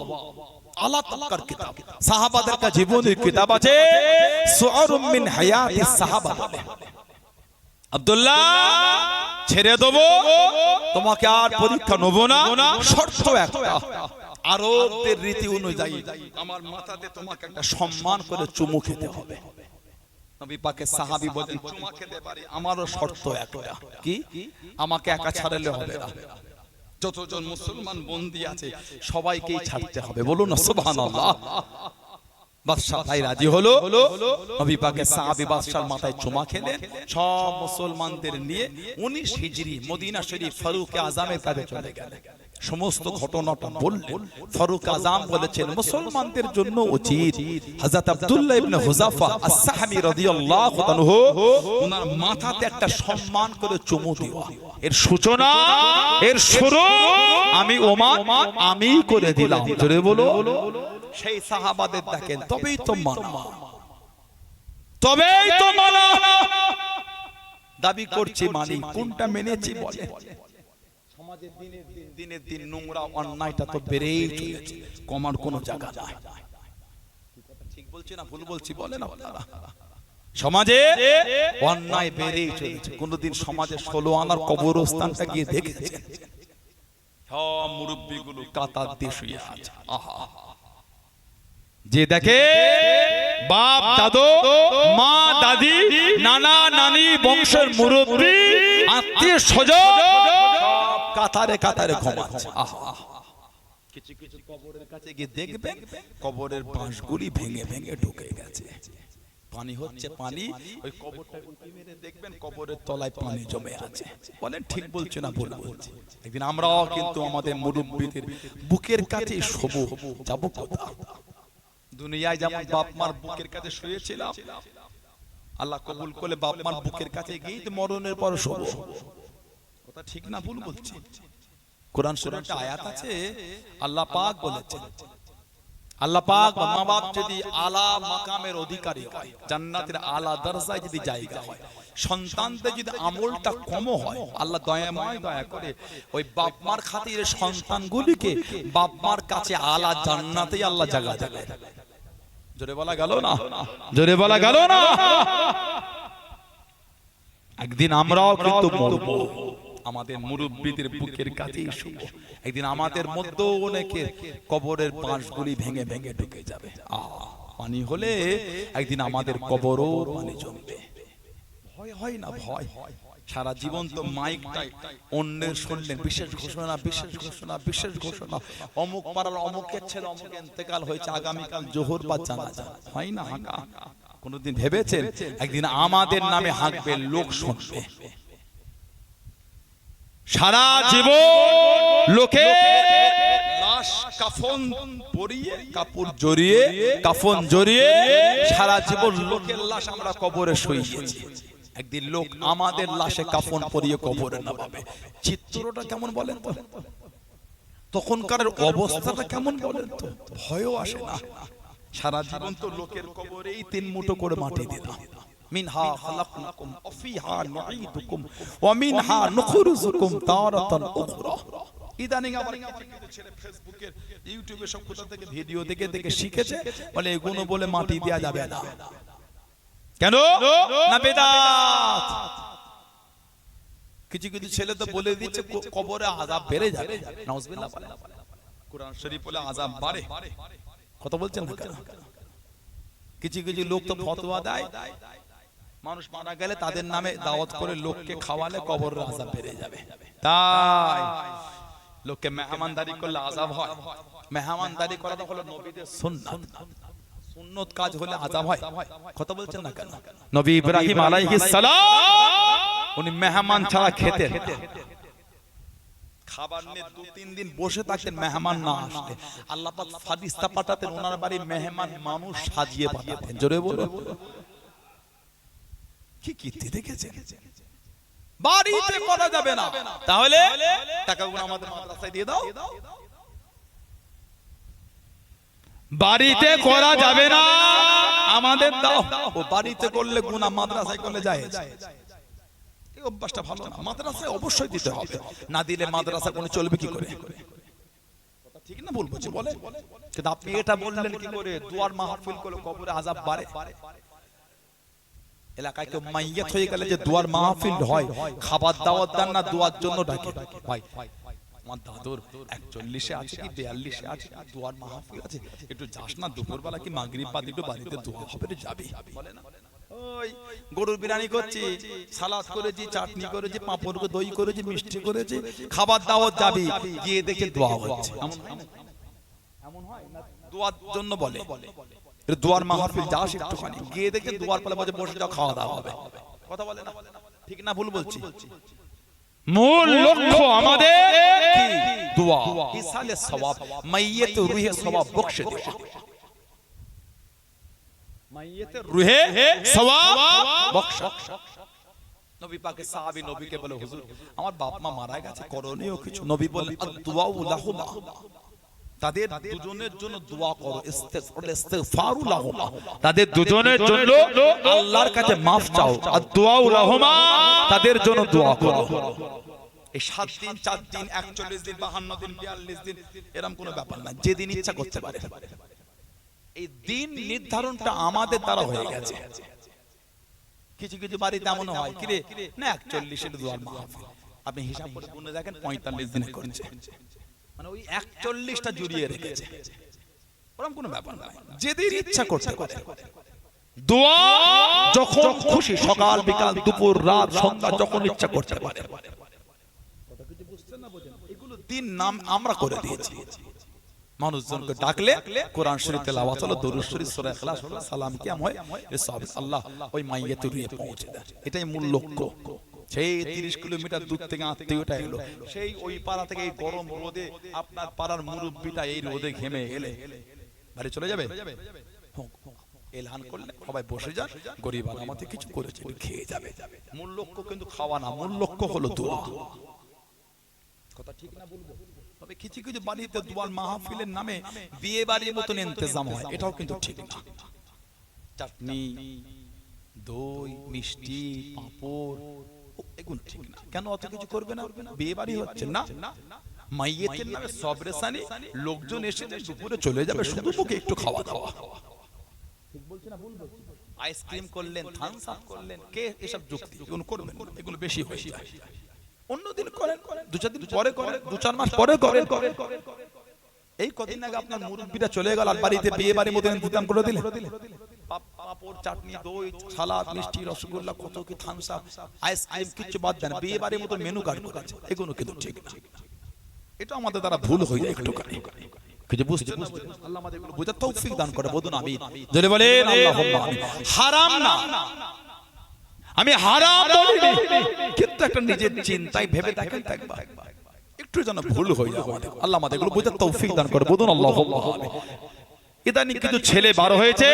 আলা তাক্কার কিতাব। সাহাবাদের একটা জীবনের কিতাব আছে সুআরুম মিন হায়াতিস সাহাবা বলে। আব্দুল্লাহ ছেড়ে দেবো, তোমাকে আর পরীক্ষা নেব না, শর্ত একটা, আরবদের রীতি অনুযায়ী আমার মাথাতে তোমাকে একটা সম্মান করে চুমু খেতে হবে। নবী পাকের সাহাবী বলেন, চুমা খেতে পারি, আমারও শর্ত একটা, কি? আমাকে একা ছাড়লে হবে না, যতজন মুসলমান বন্দী আছে সবাইকেই ছাড়তে হবে। বলুন না সুবহানাল্লাহ। বাদশা তাই রাজি হলো। নবী পাকের সাহাবী বাদশার মাথায় চুমা খেলেন। সব মুসলমানদের নিয়ে 19 হিজরি মদিনা শরীফ ফারুক আজমের কাছে চলে গেলেন। সমস্ত ঘটনাটা বললেন। ফারুক আজম বলেছেন, মুসলমানদের জন্য উচিত হযরত আব্দুল্লাহ ইবনে হুযাফা আস-সাহাবী রাদিয়াল্লাহু আনহু ওনার মাথাতে একটা সম্মান করে চুমু দেওয়া। এর সূচনা, এর শুরু আমি ওমর আমি করে দিলাম। জোরে বলো। সেই সাহাবাদের দেখেন, তবেই তো মানা, তবেই তো মানা। দাবি করছি মানি, কোনটা মেনেছি বলে? সমাজের দিনের দিন নোংরা অন্যায়টা তো বেড়েই চলেছে, কমার কোনো জায়গা নাই। ঠিক বলছি না ভুল বলছি বলেন আপনারা? সমাজে অন্যায় বেড়েই চলেছে। কোনদিন সমাজে 16 আনার কবরস্থানটা গিয়ে দেখেছেন? সব মুরব্বিগুলো কাতার দিয়ে শুয়ে আছে। আহা, যে দেখে বাপ দাদু মা দাদি নানা নানি বংশের মুরব্বি আত্মীয় স্বজন সব কাতারে কাতারে ঘুমাচ্ছে। কিছু কিছু কবরের কাছে গিয়ে দেখবেন কবরের বাঁশগুলি ভেঙে ভেঙে ঢুকে গেছে, পানি হচ্ছে পানি, ওই কবরটা উঁকি মেরে দেখবেন কবরের তলায় পানি জমে আছে। বলেন ঠিক বলছে না ভুল বলছে? একদিন আমরাও কিন্তু আমাদের মুরব্বিদের বুকের কাছে শোবো, যাবো কোথাও? দুনিয়ায় যেমন বাপ মার বুকের কাছে শুয়েছিলাম, আল্লাহ কবুল করলে বাপ মার বুকের কাছে গিয়ে মরণের পর শোবো। কথা ঠিক না ভুল বলছি? কোরআন শরীফে একটা আয়াত আছে, আল্লাহ পাক বলেছেন, আল্লাহ পাক মা বাপ যদি আলা মাকামের অধিকারী হয়, জান্নাতের আলা দরজায় যদি জায়গা হয়, সন্তানদের যদি আমলটা কম হয়, আল্লাহ দয়াময় দয়া করে ওই বাপ মার খাতিরে সন্তানগুলিকে বাপ মার কাছে আলা জান্নাতেই আল্লাহ জায়গা দেয়। জোরে বলা গেল না? জোরে বলা গেল না? একদিন আমরাও কিন্তু মরবো, আমাদের মুরব্বীদের বুকের কাছেই শুবো। একদিন আমাদের মধ্যে অনেকে কবরের পাঁশগুলি ভেঙে ভেঙে ঢুকে যাবে। পানি হলে একদিন আমাদের কবরও পানি জমবে। ভয় হয় না? ভয়। সারা জীবন তো মাইকটাই অন্যের শুনলেন, বিশেষ ঘোষণা, বিশেষ ঘোষণা, বিশেষ ঘোষণা, অমুক পাড়ার অমুকের ছেলে অমুক ইন্তেকাল হয়েছে, আগামীকাল জোহর বা জানাজা। হয় না হাঁকা? কোনদিন ভেবেছেন একদিন আমাদের নামে হাঁকবে, লোক শুনবে? সারা জীবন লোকে লাশ কাফন পরিয়ে, কাপড় জড়িয়ে, কাফন জড়িয়ে সারা জীবন লোকের লাশ আমরা কবরে শুইয়েছি। একদিন লোক আমাদের লাশে কাফন পরিয়ে কবরে নামাবে। চিত্রটা কেমন বলেন তো? তখনকার অবস্থাটা কেমন বলেন তো? ভয়ও আসে না। সারা জীবন তো লোকের কবরেই 3 মুঠো করে মাটি দিলাম। মিনহা খালাকনাকুম ওয়া ফিহা নুঈদুকুম ওয়া মিনহা নুখরিজুকুম তারাতান উখরা। ইদানিং আবার কিছু ছেলে ফেসবুকের, ইউটিউবে সব কোথা থেকে ভিডিও দেখে দেখে শিখেছে, বলে এগুলো বলে মাটি দেয়া যাবে না। কেন? না বেদাত। কিছু কিছু ছেলে তো বলে দিচ্ছে কবরে আযাব বেড়ে যাবে। নাউজুবিল্লাহ। কোরআন শরীফ বলে আযাব বাড়ে। কথা বলছেন না কেন? কিছু কিছু লোক তো ফতোয়া দেয়, মানুষ মারা গেলে তাদের নামে দাওয়াত করে লোককে খাওয়ালে কবরের আযাব বেড়ে যাবে। তাই লোককে মেহমানদারি করলে আযাব হয়। মেহমানদারি করাটা হলো নবীদের সুন্নাত। সুন্নত কাজ হলে আযাব হয়। কথা বলছেন না কেন? নবী ইব্রাহিম আলাইহিস সালাম উনি মেহমান ছাড়া খেতেন। খাবার নিয়ে 2-3 দিন বসে থাকতেন, মেহমান না আসলে আল্লাহ পাক ফারিস্তা পাঠাতেন, ওনার বাড়ি মেহমান মানুষ সাজিয়ে পাঠাতেন। জোরে বলো। কি কীর্তি দেখেছেন? বাড়িতে করা যাবে না, তাহলে টাকাগুলো আমাদের মাদ্রাসায় দিয়ে দাও। বাড়িতে করা যাবে না, আমাদের দাও। ও বাড়িতে করলে গুনাহ, মাদ্রাসায় করলে জায়েজ। এই অভ্যাসটা ভালো না। মাদ্রাসায় অবশ্যই দিতে হবে, না দিলে মাদ্রাসা কোন চলবে কি করে? ঠিক না ভুল বলছি বলে? কিন্তু আপনি এটা বললেন কি করে? দুয়ার মাহফিল করলে কবরে আযাব বাড়ে। এলাকায় কেউ মাইয়াত হয়ে গেলে যে দুয়ার মাহফিল হয়, খাবার দাওয়াত দেন না, দুয়ার জন্য ডাকে। ভাই আমার দাদুর 41-এ আছে কি 42-এ আছে, দুয়ার মাহফিল আছে, একটু যাস না দুপুরবেলা কি মাগরিব বাদ একটু বাড়িতে দোয়া হবে, যাবি? বলে না? ওই গরুর বিরিয়ানি করছি, সালাদ করেছি, চাটনি করেছি, পাঁপড় দই করেছি, মিষ্টি করেছি, খাবার দাওয়াত যাবি, গিয়ে দেখে দোয়া হচ্ছে। এমন হয় না? দোয়ার জন্য বলে দুয়ার মাহফিল যাস, একটুখানি গিয়ে দেখে দুয়ার পালে বসে যাও, খাওয়া দাওয়া হবে। কথা বলে না? ঠিক না ভুল বলছি? মূল লক্ষ্য আমাদের কি? দোয়া, ইসালে সওয়াব, মাইয়িত রুহে সওয়াব বখশে দেওয়া। মাইয়িতের রুহে সওয়াব বখশা। নবী পাকের সাহাবী নবীকে বলে, হুজুর আমার বাপ মা মারা গেছে, করণীয় কিছু? নবী বলেন, আদ-দুআউ লাহুমা, তাদের দুজনের জন্য দোয়া করো, ইস্তিগফারু লাহুমা, তাদের দুজনের জন্য আল্লাহর কাছে maaf চাও, আদ-দুআউ লাহুমা, তাদের জন্য দোয়া করো। এই 7 দিন 4 দিন 41 দিন 52 দিন 42 দিন এরকম কোনো ব্যাপার না, যেদিন ইচ্ছা করতে পারে। এই দিন নির্ধারণটা আমাদের দ্বারা হয়ে গেছে। কিছু কিছু বাড়িতে এমন হয়, কি রে না 41 এর দোয়ার মাহফিল, আপনি হিসাব করে গুনে দেখেন 45 দিনে করছে, মানে ওই 41টা জুড়িয়ে রেখেছে। ওরকম কোনো ব্যাপার না, যেদিন ইচ্ছা করতে পারে। দোয়া যখন খুশি, সকাল বিকাল দুপুর রাত সন্ধ্যা যখন ইচ্ছা করতে পারে। কথা কিছু বুঝছেন না বোঝেন? এগুলো দিন নাম আমরা করে দিয়েছি। মানুষজনকে ডাকলে কোরআন শরীফ তেলাওয়াত হলো, দরুদ শরীফ, সূরা ইখলাস হলো, সালাম কিয়াম হয়, এর সব আল্লাহ ওই মাইয়াতে রুহে পৌঁছে দেয়। এটাই মূল লক্ষ্য। সেই 30 কিলোমিটার দূর থেকে আত্মীয়টা এলো, সেই ওই পাড়া থেকে এই গরম রোদে আপনার পাড়ার মুরব্বিটা এই রোদে ঘেমে এলে বাড়ি চলে যাবে, এলান করলে সবাই বসে যান, গরিব আমাদের কিছু করেছে খেয়ে যাবে। মূল লক্ষ্য কিন্তু খাওয়া না, মূল লক্ষ্য হলো দোয়া। কথা ঠিক না বলবো? তবে কিছু কিছু বাড়িতে দোয়ার মাহফিলের নামে বিয়ে বাড়ির মতন ইন্তজাম হয়, এটাও কিন্তু ঠিক না। চাটনি, দই, মিষ্টি, পাঁপড়, এগুলো ঠিক না। কেন অত কিছু করবে না? বিয়ে বাড়ি হচ্ছে না, মাইয়েতের নামে সবরেসানি, লোকজন এসে দুপুরে চলে যাবে, শুধু মুখে একটু খাওয়া দাওয়া। ঠিক বলছি না ভুল বলছি? আইসক্রিম করলেন, থামস আপ করলেন, কে এসব যুক্তি? এগুলো করবেন, এগুলো বেশি হয়ে যায়। অন্যদিন করেন, দু চার দিন পরে করেন, দু চার মাস পরে করেন। এই কদিন আগে আপনার মুরব্বিরা চলে গেল আর বাড়িতে বিয়ে বাড়ির মতো ইন্তজাম করে দিলেন। পাঁপড়, চাটনি, দই, সালাদ, মিষ্টি, রসগোল্লা, কত কি, থামস আপ, আইসক্রিম, কিছু বাদ দেন, বিয়ে বাড়ির মতো মেনু কার্ড করেছে, এগুলো কিন্তু ঠিক না। এটা আমাদের দ্বারা ভুল হয়ে যায় একটু কানে। কিছু বুঝতে আল্লাহ আমাদের এগুলো বোঝার তৌফিক দান করে, বলুন আমিন। জোরে বলেন আল্লাহুম্মা আমিন। হারাম না, আমি হারাম বলিনি, কিন্তু একটা নিজের চিন্তায় ভেবে দেখেন একবার, একটু যেন ভুল হয়ে যায় আমাদের। আল্লাহ আমাদের এগুলো বোঝার তৌফিক দান করে, বলুন আল্লাহুম্মা আমিন। ইদানিং কিছু ছেলে বার হয়েছে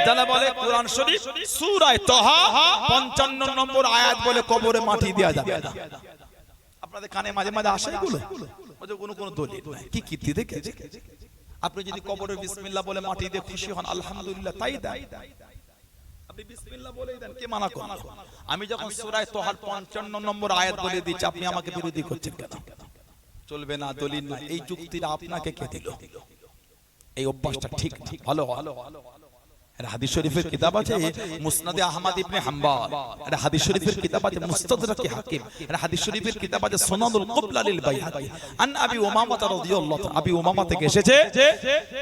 যারা বলে কোরআন শরীফ সূরা তাহা 55 নম্বর আয়াত বলে কবরে মাটি দেয়া যাবে না। আপনাদের কানে মাঝে মাঝে আসে এগুলো, ওই কোনো দলিল নাই, কি কীর্তি দেখেছে? আপনি যদি কবরে বিসমিল্লাহ বলে মাটি দিয়ে খুশি হন, আলহামদুলিল্লাহ, তাই দেন, আপনি বিসমিল্লাহ বলেই দেন, কে মানা করে? আমি যখন সূরা তাহা 55 নম্বর আয়াত বলে দিচ্ছি, আপনি আমাকে বিরোধী করছেন কেন? চলবে না, দলিল নাই, এই যুক্তিটা আপনাকে কে দিল? এই অভ্যাসটা ঠিক না, ভালো ভালো। হাদিস শরীফের কিতাব আছে মুসনাদে আহমদ ইবনে হাম্বল, আর হাদিস শরীফের কিতাব আছে মুস্তাদরাকে হাকিম, আর হাদিস শরীফের কিতাব আছে সুনানুল কুবরা লিল বাইহাকি। আন আবি উমামা রাদিয়াল্লাহু, আবি উমামা থেকে এসেছে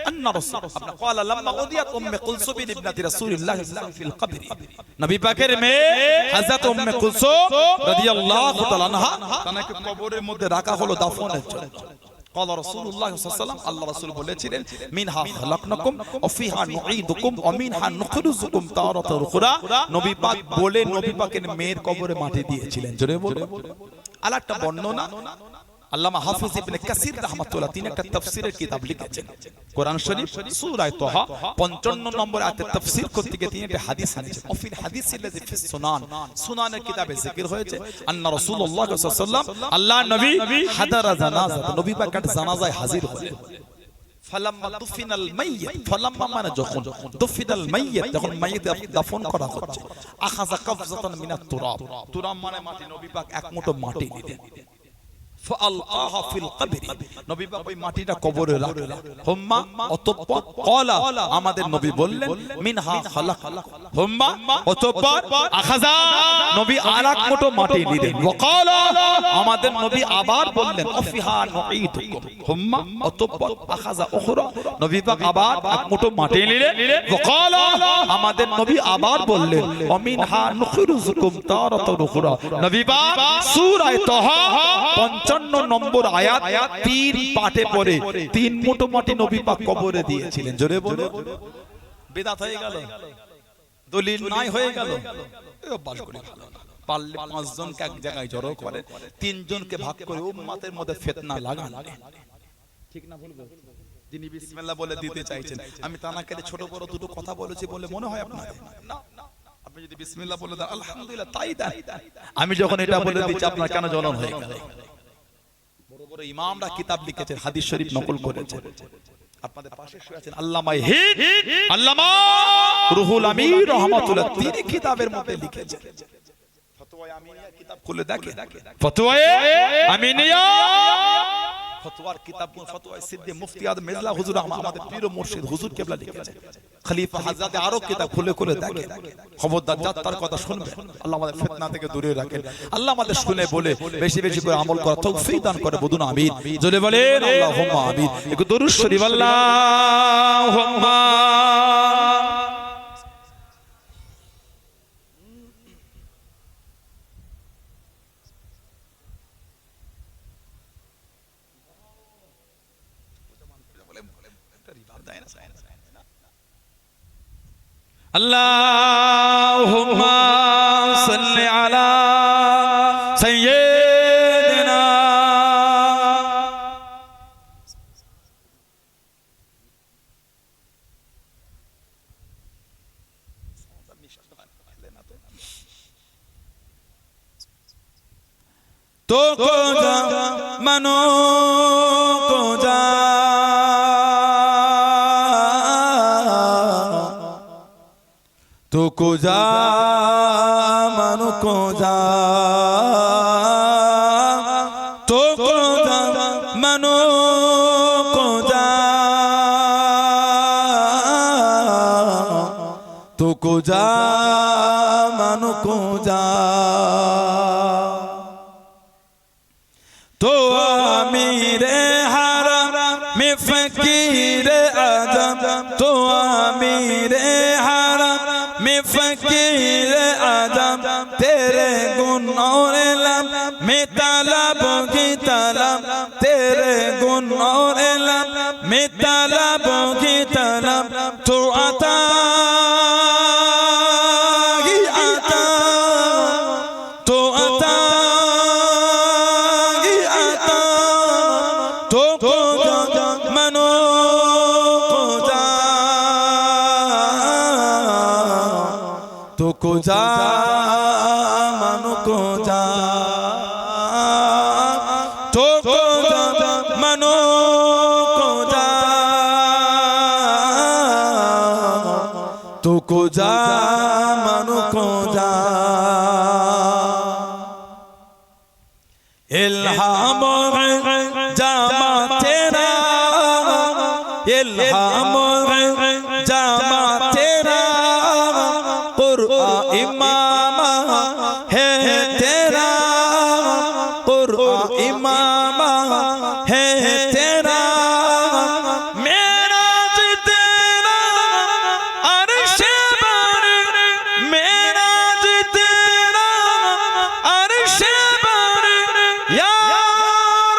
আন্না রাসূল আপনি قال لما উদিয়াত উম্মে কুলসুম ইবনাতি রাসূলিল্লাহ সাল্লাল্লাহু আলাইহি ওয়াসাল্লাম ফিল কবর, নবী পাকের মেয়ে হযরত উম্মে কুলসুম রাদিয়াল্লাহু তাআলা আনহা তাকে কবরের মধ্যে রাখা হলো দাফনের জন্য। قال رسول الله صلى الله عليه وسلم, আল্লাহ রাসূল বলেছিলেন, মিনহা খালাকনাকুম ওয়া ফিহা নুঈদুকুম ওয়া মিনহা নুখরিজুকুম তারাতান উখরা। নবী পাক বলে নবী পাকের মেয়ের কবরে মাটি দিয়েছিলেন। জোরে বলুন। আরেকটা বর্ণনা আল্লামা হাফিজ ইবনে কাসির রাহমাতুল্লাহ, তিনি একটা তাফসীরের কিতাব লিখেছেন, কোরআন শরীফ সূরা তাহা 55 নম্বর আয়াতের তাফসীর করতে গিয়ে তিনি একটা হাদিস এনেছেন। অফিল হাদিসিল্লাযী ফিস সুনান, সুনানের কিতাবে যিকির হয়েছে আন্না রাসূলুল্লাহ সাল্লাল্লাহু আলাইহি ওয়াসাল্লাম, আল্লাহ নবী হাদারা জানাজা, নবী পাক একটা জানাজায় হাজির হলেন। ফালাম্মা দুফিনাল মাইয়্যিত, ফালাম্মা মানে যখন, দুফিনাল মাইয়্যিত যখন মাইয়িত দাফন করা হচ্ছে, আখাযা কফজাতান মিনাত তুরাব, তুরাব মানে মাটি, নবী পাক এক মুঠো মাটি নিলেন, ফাআলকাহা ফিল কবরি, নবী পাক ওই মাটিটা কবরে রাখলেন। হুম্মা অতঃপর ক্বালা, আমাদের নবী বললেন, মিনহা খালাক, হুম্মা অতঃপর আখাযা, নবী আরেক মুঠো মাটি নিলেন। ওয়া ক্বালা, আমাদের নবী আবার বললেন, অফিহা নুঈদুকুম, হুম্মা অতঃপর আখাযা উখরা, নবী পাক আবার এক মুঠো মাটি নিলেন। ওয়া ক্বালা, আমাদের নবী আবার বললেন, অমিনহা নুখরিজুকুম তারাতান উখরা, নবী পাক সূরা তাহা 55 নম্বর আয়াত 3 পাঠে পড়ে 3 মুঠো মাটি নবী পাক কবরে দিয়েছিলেন। জোরে বলো, বিদআত হয়ে গেল, দলিল নাই হয়ে গেল। এই অভ্যাস করে ভালো না, পারলে 5 জনকে এক জায়গায় জড়ো করে 3 জনকে ভাগ করে উম্মতের মধ্যে ফিতনা লাগান। ঠিক না বলবো? যিনি বিসমিল্লাহ বলে দিতে চাইছেন, আমি তানাকে ছোট বড় দুটো কথা বলেছি বলে মনে হয় আপনাদের? না, আপনি যদি বিসমিল্লাহ বলে দেন আলহামদুলিল্লাহ, তাই দেন। আমি যখন এটা বলে দিচ্ছি আপনার কেন জ্বলন হয়ে গেল? বড় বড় ইমামরা কিতাব লিখেছেন, হাদিস শরীফ নকল করেছেন। আপনাদের পাশে শুয়ে আছেন আল্লামা হিদ, আল্লামা রুহুল আমিন রাহমাতুল্লাহ, তিনি কিতাবের মধ্যে লিখেছেন। ফতোয়া আমিনিয়া কিতাব খুলে দেখে, ফতোয়া আমিনিয়া, ফতোয়ার কিতাব, ফতোয়া সিদ্দি মুফতি আদম মিজলা হুজুর আমাদের পীর ও মুর্শিদ হুজুর কেবলা লিখেছেন। খলিফা হযরত আরো কিতাব খুলে খুলে দেখে। খবরদার যার তার কথা শুনবে, আল্লাহ আমাদের ফিতনা থেকে দূরে রাখেন। আল্লাহ আমাদের শুনে বলে বেশি বেশি করে আমল করার তৌফিক দান করে, বলুন আমিন। জোরে বলেন আল্লাহুম্মা আমিন। একটু দরুদ শরীফ আল্লাহুম্মা। আল্লাহুম্মা সাল্লি আলা সাইয়্যিদিনা, तो को जा मनो को जा तो को जा मनो को जा तो को जा मनो को जा तो को जा मनो को जा तो अमीरे हरम में फकीर आजम तो अमीरे हरम में फकीर आजम तेरे गुनों लम में तलब की तलब तेरे गुनों लम में तलब की तलब तो आता को जा मनु को जा तो को जा मनु को जा तो को जा मनु को जा इल्हाम जामा तेरा इल्हाम जामा तेरा इमामा है तेरा कुरआन इमामा है तेरा मेरा तेरा अर्श पर मेरा तेरा अर्श पर या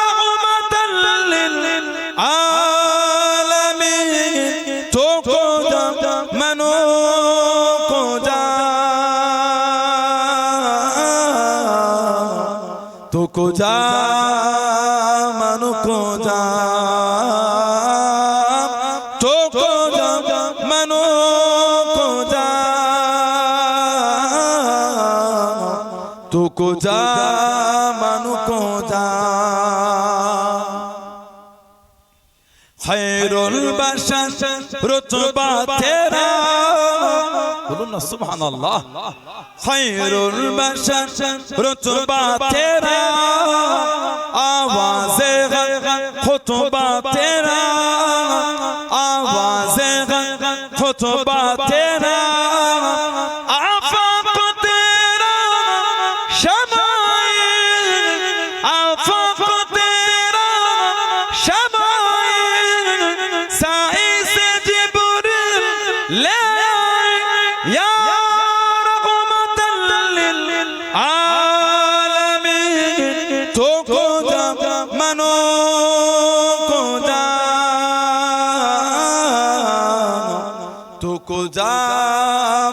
रहमतल लिल आलमीन तो को जा मनो को जा तो को जा मनु को जा तो को जा मनु को जा तो को जा मनु को जा खैरुल बशर रुतबा तेरा बोलो ना सुभान अल्लाह खैरुल बशर रुतबा तेरा आवाज़े खुतबा तेरा आवाज़े खुतबा तेरा आफाक तेरा शमाइल आफाक तेरा शमाइल साई से जिब्रील ले या तो को जा मनो को जा तो को जा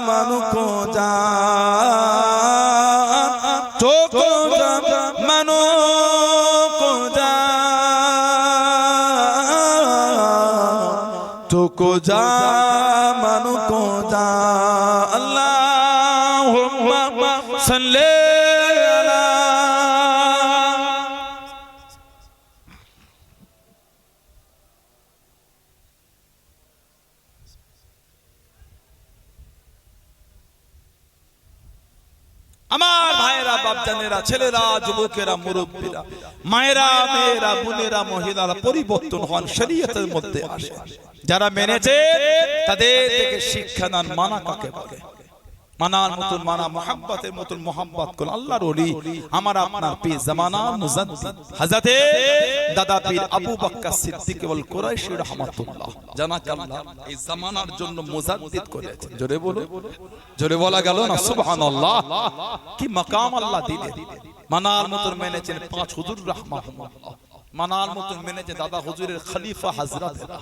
मनो को जा तो को जा मनो को जा तो को जा मनो को जा अल्लाहुम्मा सल्ले আমার ভাইরা বাপজানেরা ছেলেরা যুবকেরা মুরব্বীরা মায়েরা মেয়েরা বোনেরা মহিলারা পরিবর্তন হন শরীয়তের মধ্যে আসে যারা মেনেছে তাদের থেকে শিক্ষা নেন মানা কাকে বলে মানার মতন মানা মুহাব্বতের মতন মুহাব্বত করুন আল্লাহর ওলি আমার আপনার পীর জামানার মুজাদ্দিদ হযরতে দাদা পীর আবু বকর সিদ্দিক ওয়াল কুরাইশি রাহমাতুল্লাহ জানাক আল্লাহ এই জামানার জন্য মুজাদ্দিদ করেছেন জোরে বলো জোরে বলা গেল না সুবহানাল্লাহ কি মাকাম আল্লাহ দিলেন মানার মতন মেনেছেন পাঁচ হুজুর রাহমাতুল্লাহ মানার মতন মেনেছেন দাদা হুজুরের খলিফা হযরতেরা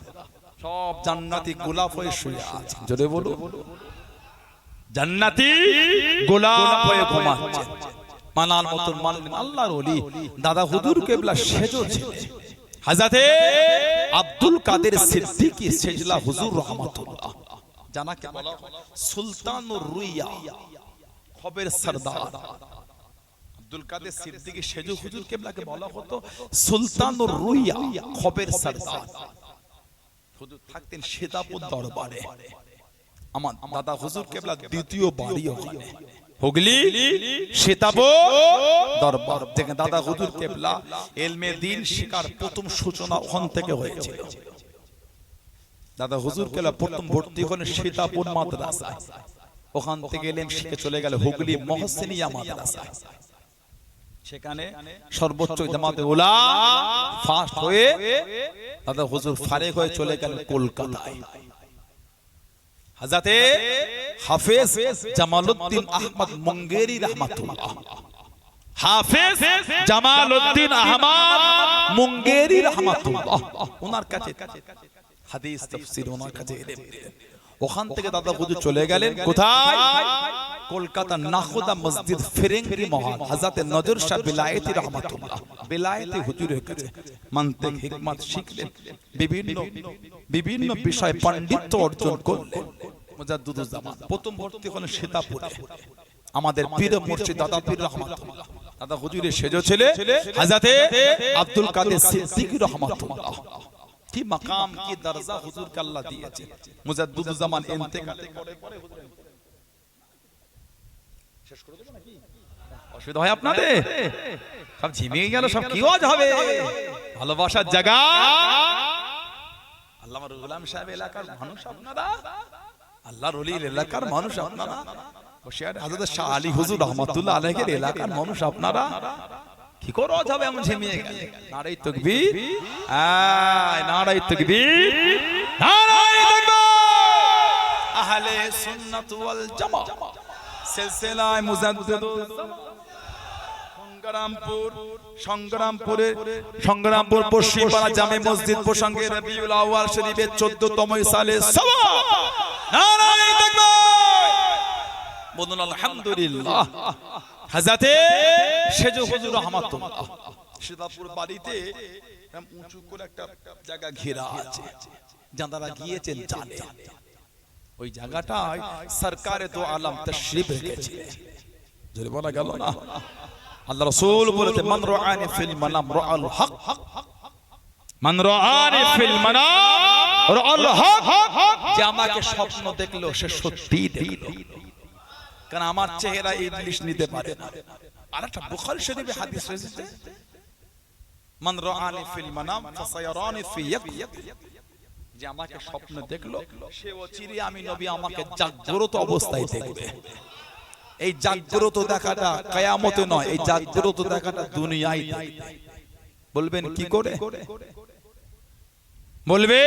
সব জান্নাতি গোলাপ হয়ে শুয়ে আছে জোরে বলো জান্নাতি গোলাপ হয়ে ঘুমাচ্ছে মানার মতন মানলেন আল্লাহর ওলি দাদা হুজুর কেবলা সেজেছে হযরতে আব্দুল কাদের সিদ্দিকী সেজলা হুজুর রাহমাতুল্লাহ জানাকে বলা সুলতানুর রুইয়া খবের সরদার আব্দুল কাদের সিদ্দিকী সেজু হুজুর কেবলাকে বলা হতো সুলতানুর রুইয়া, খবের সরদার। হুজুর থাকতেন সীতাপুর দরবারে। আমার দাদা হুজুর কেবলা দ্বিতীয় বাড়ি ওখানে হুগলি সীতাপুর দরবার, যেখানে দাদা হুজুর কেবলা ইলমে দ্বীন শিক্ষার প্রথম সূচনা ওখান থেকে হয়েছিল। দাদা হুজুর কেবলা প্রথম ভর্তি হলেন সীতাপুর মাদ্রাসায়, ওখান থেকে ইলম শিখে চলে গেল হুগলি মহসিনিয়া মাদ্রাসায়। সেখানে সর্বোচ্চ জামাতে উলামা ফার্স্ট হয়ে দাদা হুজুর ফারেক হয়ে চলে গেলেন কলকাতায়। হযরতে হাফেজ জামালউদ্দিন আহমদ মুঙ্গেরি রাহমাতুল্লাহ, হাফেজ জামালউদ্দিন আহমদ মুঙ্গেরি রাহমাতুল্লাহ, ওনার কাছে হাদিস তাফসীর, ওনার কাছে ইলম দিলেন। ওখান থেকে দাদা হুজুর চলে গেলেন কোথায়? কলকাতা নাখোদা মসজিদ ফিরেঙ্গি মহল হযরত নজর শাহ বিলায়েতি রাহমাতুল্লাহ, বিলায়েতি হুজুরের কাছে মানতিক হিকমত শিখলেন, বিভিন্ন বিষয় পাণ্ডিত্য অর্জন করলেন। মুজাদ্দিদুজ জামান প্রথম ভর্তি হলেন সীতাপুরে, আমাদের পীর মুর্শিদ দাদা পীর রাহমাতুল্লাহ। দাদা হুজুরের সেজ ছেলে হযরত আব্দুল কাদের সিদ্দিকী রাহমাতুল্লাহ। কি মাকাম, কি দরজা হুজুরকে আল্লাহ দিয়েছে। মুজাদ্দিদুজ জামান ইন্তেকালের পরে শেষ করে দেব নাকি? অসুবিধা হয় আপনাদের? সব ঝিমিয়ে গেল, সব কি ওয়াজ হবে? ভালোবাসার জায়গা। আল্লামা গোলাম সাহেব এলাকার মানুষ আপনারা, আল্লাহর ওলির এলাকার মানুষ আপনারা, বসিয়ার হযরত শাহ আলী হুজুর রাহমাতুল্লাহ আলাইহির এলাকার মানুষ আপনারা, কি করে ওয়াজ হবে এমন ঝিমিয়ে গেল? নারায়ে তাকবীর, নারায়ে তাকবীর, নারায়ে তাকবীর। আহলে সুন্নাত ওয়াল জামাত সিলসিলায়ে মুজাদ্দিদুল জামান সংগ্রামপুর পশ্চিমপাড়া জামে মসজিদ প্রসঙ্গে রবিউল আউয়াল শরীফের 14তম সালে সওয়াব। নারায়ে তাকবীর, বলুন আলহামদুলিল্লাহ। হযরতে সেজ হুজুর রাহমাতুল্লাহ সীতাপুর বাড়িতে উঁচু করে একটা জায়গা ঘেরা আছে, যারা গিয়েছেন জানেন। ওই জায়গাটায় সরকারে দো আলম তশরিফ রেখেছিলেন। জোরে বলা গেল না? আল্লাহ রাসূল বলেছেন মান রাআনি ফিল মানাম রাআল হক, মান রাআনি ফিল মানাম রাআল হক। যে আমাকে স্বপ্ন দেখলো সে সত্যি দেখলো, কারণ আমার চেহারা ইবলিস নিতে পারে না। আরেকটা বুখারী শরীফে হাদিস রয়েছে মান রাআনি ফিল মানাম ফাসায়ারানি ফি ইয়াকযাত। যে আমাকে স্বপ্ন দেখলো সে অচিরে আমি নবী আমাকে জাগ্রত অবস্থায় দেখবে। এই জাগ্রত দেখাটা কিয়ামতে নয়, এই জাগ্রত দেখাটা দুনিয়ায় দেখবে। বলবেন কি করে? বলবে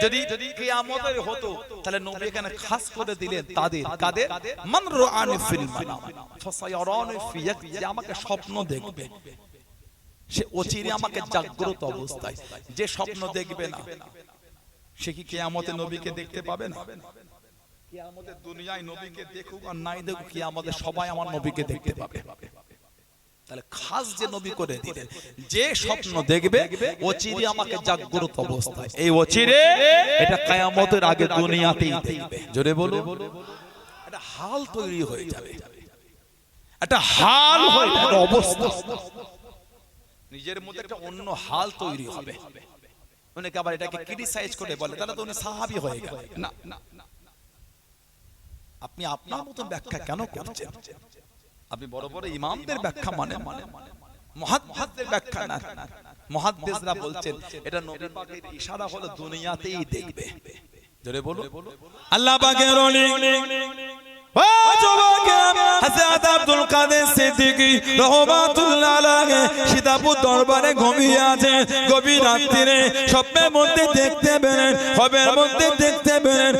যদি কিয়ামতে হতো তাহলে নবী এখানে খাস করে দিলেন তাদের, কাদের? মান রাআনি ফিল মানাম ফাসায়ারানি ফি ইয়াকযাত। যে আমাকে স্বপ্ন দেখবে সে অচিরে আমাকে জাগ্রত অবস্থায়। যে স্বপ্ন দেখবে না সে কি কিয়ামতে নবীকে দেখতে পাবে না? কিয়ামতে দুনিয়ায় নবীকে দেখুক আর নাই দেখুক, কিয়ামতে সবাই আমার নবীকে দেখতে পাবে। তাহলে খাস যে নবী করে দিলেন, যে স্বপ্ন দেখবে অচিরে আমাকে জাগ্রত অবস্থায়। এই অচিরে এটা কিয়ামতের আগে দুনিয়াতেই দেখবে। জোরে বলো, এটা হাল তৈরি হয়ে যাবে, এটা হাল হয়ে যাবে, অবস্থা নিজের মধ্যে একটা অন্য হাল তৈরি হবে। অনেকে আবার এটাকে ক্রিটিসাইজ করে বলে তাহলে তো উনি সাহাবী হয়ে গেল। না, আপনি আপনার মতন ব্যাখ্যা কেন করছেন? আপনি বড় বড় ইমামদের ব্যাখ্যা মানে মুহাদ্দিসদের ব্যাখ্যা না। মুহাদ্দিসরা বলছেন এটা নবী পাকের ইশারা হলো দুনিয়াতেই দেখবে। জোরে বলো, আল্লাহ পাকের ওলি ও যুবক হযরত আব্দুল কাদের সিদ্দিকী রাহমাতুল্লাহ আলাইহি সীতাপুর দরবারে ঘুমিয়ে আছে। গভীর রাত্রিরে স্বপ্নের মধ্যে দেখতে পেলেন, খবের মধ্যে দেখতে পেলেন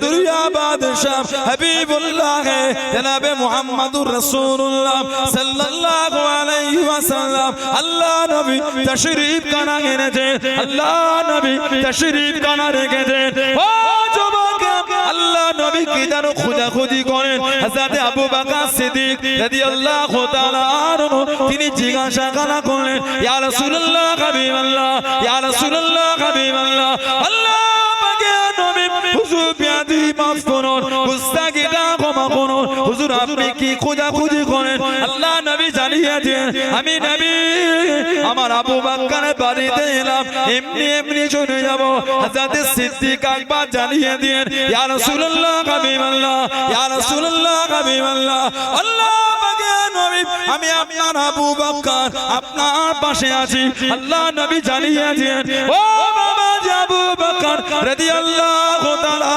দুনিয়া বাদশাহ হাবিবুল্লাহ জনাবে মুহাম্মদুর রাসূলুল্লাহ সাল্লাল্লাহু আলাইহি ওয়াসাল্লাম আল্লাহ নবী তাশরীফ কানা এনেছেন, আল্লাহ নবী তাশরীফ কানা রেখেছেন। ও যুবক আল্লাহ নবী কি জানো খোঁজাখুঁজি করেন। হযরত আবু বকর সিদ্দিক রাদিয়াল্লাহু তাআলা আনহু তিনি জিজ্ঞাসা করলেন, ইয়া রাসূলুল্লাহ হাবিবাল্লাহ, ইয়া রাসূলুল্লাহ হাবিবাল্লাহ, আল্লাহ পাকের নবী হুজুর বিয়াদি মাফ করুন, গুস্তাখিটা ক্ষমা করুন। হুজুর আপনি কি খোঁজাখুঁজি করেন? আল্লাহ নবী জানি জানিয়ে দিন আমি নবী আমার আবু বকরের বাড়িতে এলাম এমনি এমনি চলে যাব হযরত সিদ্দিক আকবর জানিয়ে দিন ইয়া রাসূলুল্লাহ হাবিবাল্লাহ ইয়া রাসূলুল্লাহ হাবিবাল্লাহ আল্লাহ পাকের নবী আমি আপনার আবু বকর আপনার পাশে আছি আল্লাহ নবী জানিয়ে দিন ও বাবা আবু বকর রাদিয়াল্লাহু তাআলা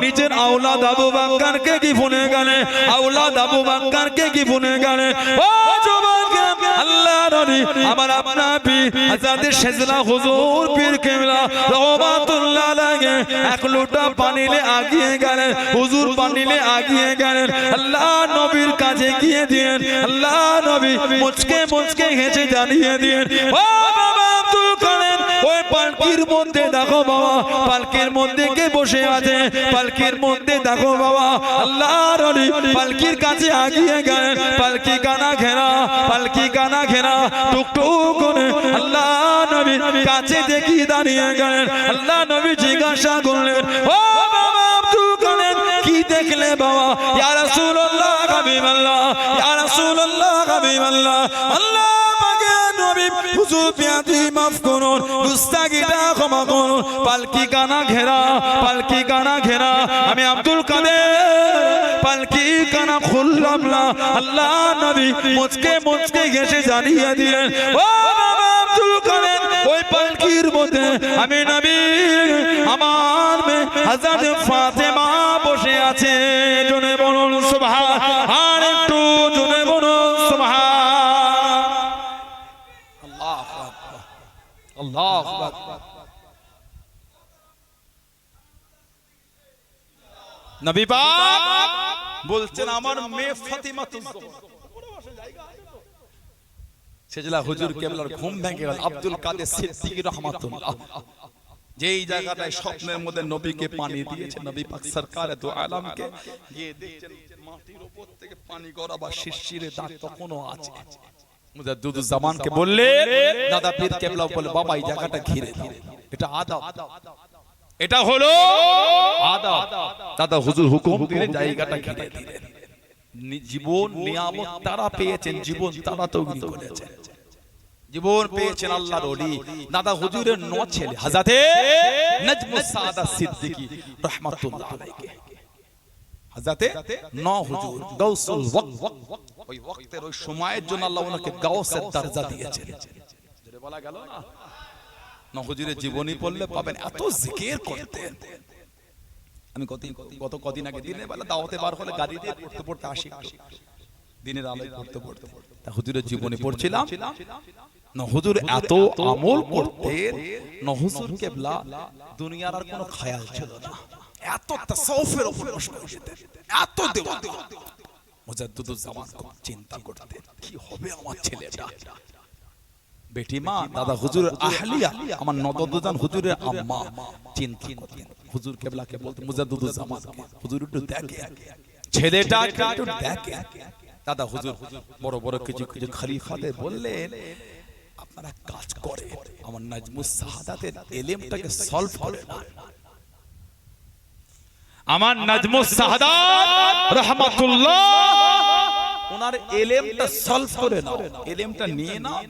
নিজের আওলাদ আবু বকরকে কি ভুলে গেলে আওলাদ আবু বকরকে কি ভুলে গেলে ও যুবক আল্লাহ নবী আমার আপনার পীর হযরত শেজলা হুজুর পীর কিবলা রহমাতুল্লাহ আলাইহি এক লোটা পানিলে আগিয়ে গেলেন হুজুর পানিলে আগিয়ে গেলেন আল্লাহ নবীর কাছে গিয়ে দিলেন আল্লাহ নবী মুচকে মুচকে হেসে জানিয়ে দিলেন ও বাবা আব্দুল কাদের ওই পালকির মধ্যে দেখো বাবা পালকির মধ্যে কে বসে আছে পালকির মধ্যে দেখো বাবা আল্লাহ নবী পালকির কাছে আগিয়ে গেলেন পালকি কানা ঘেরা টুকটুক করে আল্লাহ নবী কাছে দেখি দাঁড়িয়ে গেলেন আল্লাহ নবী জিজ্ঞাসা করলেন ও বাবা আব্দুল কাদের কি দেখলে বাবা ইয়া রাসূলুল্লাহ হাবিবাল্লাহ ইয়া রাসূলুল্লাহ হাবিবাল্লাহ আল্লাহ হুজুর পিয়াতি মাফ করুন গুস্তাখিটা ক্ষমা করুন পালকি কানা ঘেরা আমি আব্দুল কাদের পালকি কানা খুললাম না আল্লাহ নবী মুচকে মুচকে হেসে জানিয়ে দিলেন ও বাবা আব্দুল কাদের ওই পালকির মধ্যে আমি নবী আমার মেয়ে হযরত ফাতেমা বসে আছে জোরে বলুন সুবহান আর একটু জোরে বলুন সুবহান আল্লাহু আকবার নবী পাক বলছেন আমার মেয়ে ফাতিমা সেজলা হুজুর কেবলার ঘুম ভেঙে গেল আব্দুল কাদের সিদ্দিকী রাহমাতুল্লাহ যেই জায়গাটায় স্বপ্নের মধ্যে নবীকে পানি দিয়েছে নবী পাক সরকারে দু আলমকে গিয়ে দেখছেন মাটির উপর থেকে পানি গড়া বা শিরশিরে দাগ তখনও আছে মুজাদ্দিদুজ জামানকে বললেন দাদা পীর কেবলা বলে বাবা এই জায়গাটা ঘিরে দাও এটা আদব এটা হলো আদব দাদা হুজুর হুকুম দিলেন জায়গাটা ঘিরে দিলেন জীবন নিয়ামত তারা পেয়েছেন জীবন তারা তৈরি করেছেন জীবন পেয়েছেন আল্লাহর ওলি দাদা হুজুরের 9 ছেলে হযরতে নজমুস সাদা সিদ্দিকী রাহমাতুল্লাহ আলাইহি হযরতে 9 হুজুর গাউসুল ওয়াক্ত ওই ওয়াক্তের ওই সময়ের জন্য আল্লাহ ওনাকে গাউসের দরজা দিয়েছেন যেটা বলা গেল না 9 হুজুরের জীবনী পড়লে পাবেন এত জিকির করতেন আমি গত কদিন আগে দিনের বেলা দাওয়াতে বার হলে গাড়ি দিয়ে পড়তে আসি দিনের আলোয় পড়তে তা হুজুরের জীবনী পড়ছিলাম হুজুর এত আমল করতেন হুজুর কেবলা দুনিয়ার আর কোনো খেয়াল ছিল না এত তাসাউফের উপর বসে যেতেন এত দেওয়া মুজাদ্দিদুজ জামান খুব চিন্তা করতেন কি হবে আমার ছেলেটা বেটি মা দাদা হুজুরের আহলিয়া আমার নদদুজান হুজুরের আম্মা চিন্তা করতেন হুজুর কেবলাকে বলতেন মুজাদ্দিদুজ জামান হুজুর একটু দেখে ছেলেটা একটু দেখে দাদা হুজুর বড় বড় কিছু খলিফাদের বললেন আপনারা কাজ করে আমার নাজমুস সাহাদাতের ইলমটাকে সলভ করে না আমার নাজমুস সাহাদাত রাহমাতুল্লাহ ওনার ইলমটা সলভ করে নাও ইলমটা নিয়ে নাও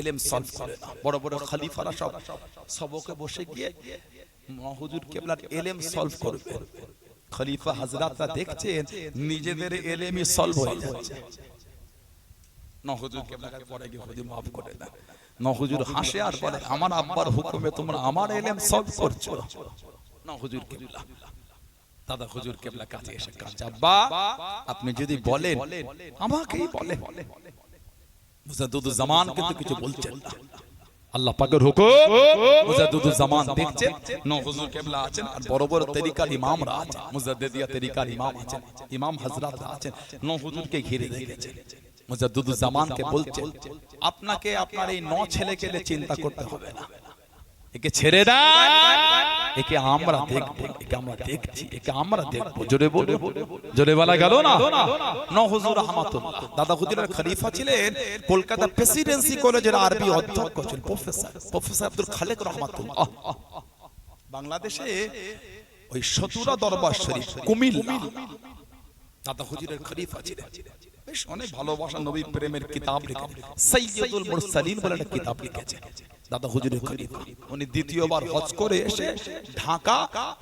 ইলম সলভ করে নাও বড় বড় খলিফারা সব সবকে বসে গিয়ে হুজুর কেবলার ইলম সলভ করবে খলিফা হযরতরা দেখছেন নিজেদের ইলমই সলভ হয়ে যাচ্ছে হুজুর কেবলাকে পরে গিয়ে হুজুর maaf করে দেন হুজুর হাসে আর বলে আমার আব্বার হুকুমে তোমরা আমার ইলম সলভ করছো হুজুর কেবলা দাদা হুজুর কেবলা কাছে এসে কাছে আব্বা আপনি যদি বলেন আমাকেই বলেন মুজাদ্দিদুজ জামান কিন্তু কিছু বলছেন না আল্লাহ পাকের হুকুম মুজাদ্দিদুজ জামান দেখছেন হুজুর কেবলা আছেন আর বড় বড় তরিকার ইমামরা আছেন মুজাদ্দিদিয়া তরিকার ইমাম আছেন ইমাম হযরতরা আছেন হুজুরকে ঘিরে রেখেছেন মুজাদ্দিদুজ জামানকে বলছেন আপনাকে আপনার এই 9 ছেলেকে নিয়ে চিন্তা করতে হবে না একে ছেড়ে দেন একে আমরা দেখব একে আমরা দেখছি একে আমরা দেখব জোরে বলা গেল না হুজুর রাহমাতুল্লাহ দাদা হুজুরের খলিফা ছিলেন কলকাতা প্রেসিডেন্সি কলেজের আরবি অধ্যক্ষ ছিলেন প্রফেসর আব্দুল খালেক রাহমাতুল্লাহ বাংলাদেশে ওই শতুরা দরবার শরীফ কুমিল্লা দাদা হুজুরের খলিফা ছিলেন বেশ অনেক ভালোবাসা নবী প্রেমের কিতাব লিখেছেন সাইয়্যিদুল মুরসালিন বলে একটা কিতাব লিখেছেন দাদা হুজুরের খলিফা। উনি দ্বিতীয়বার হজ করে এসে ঢাকা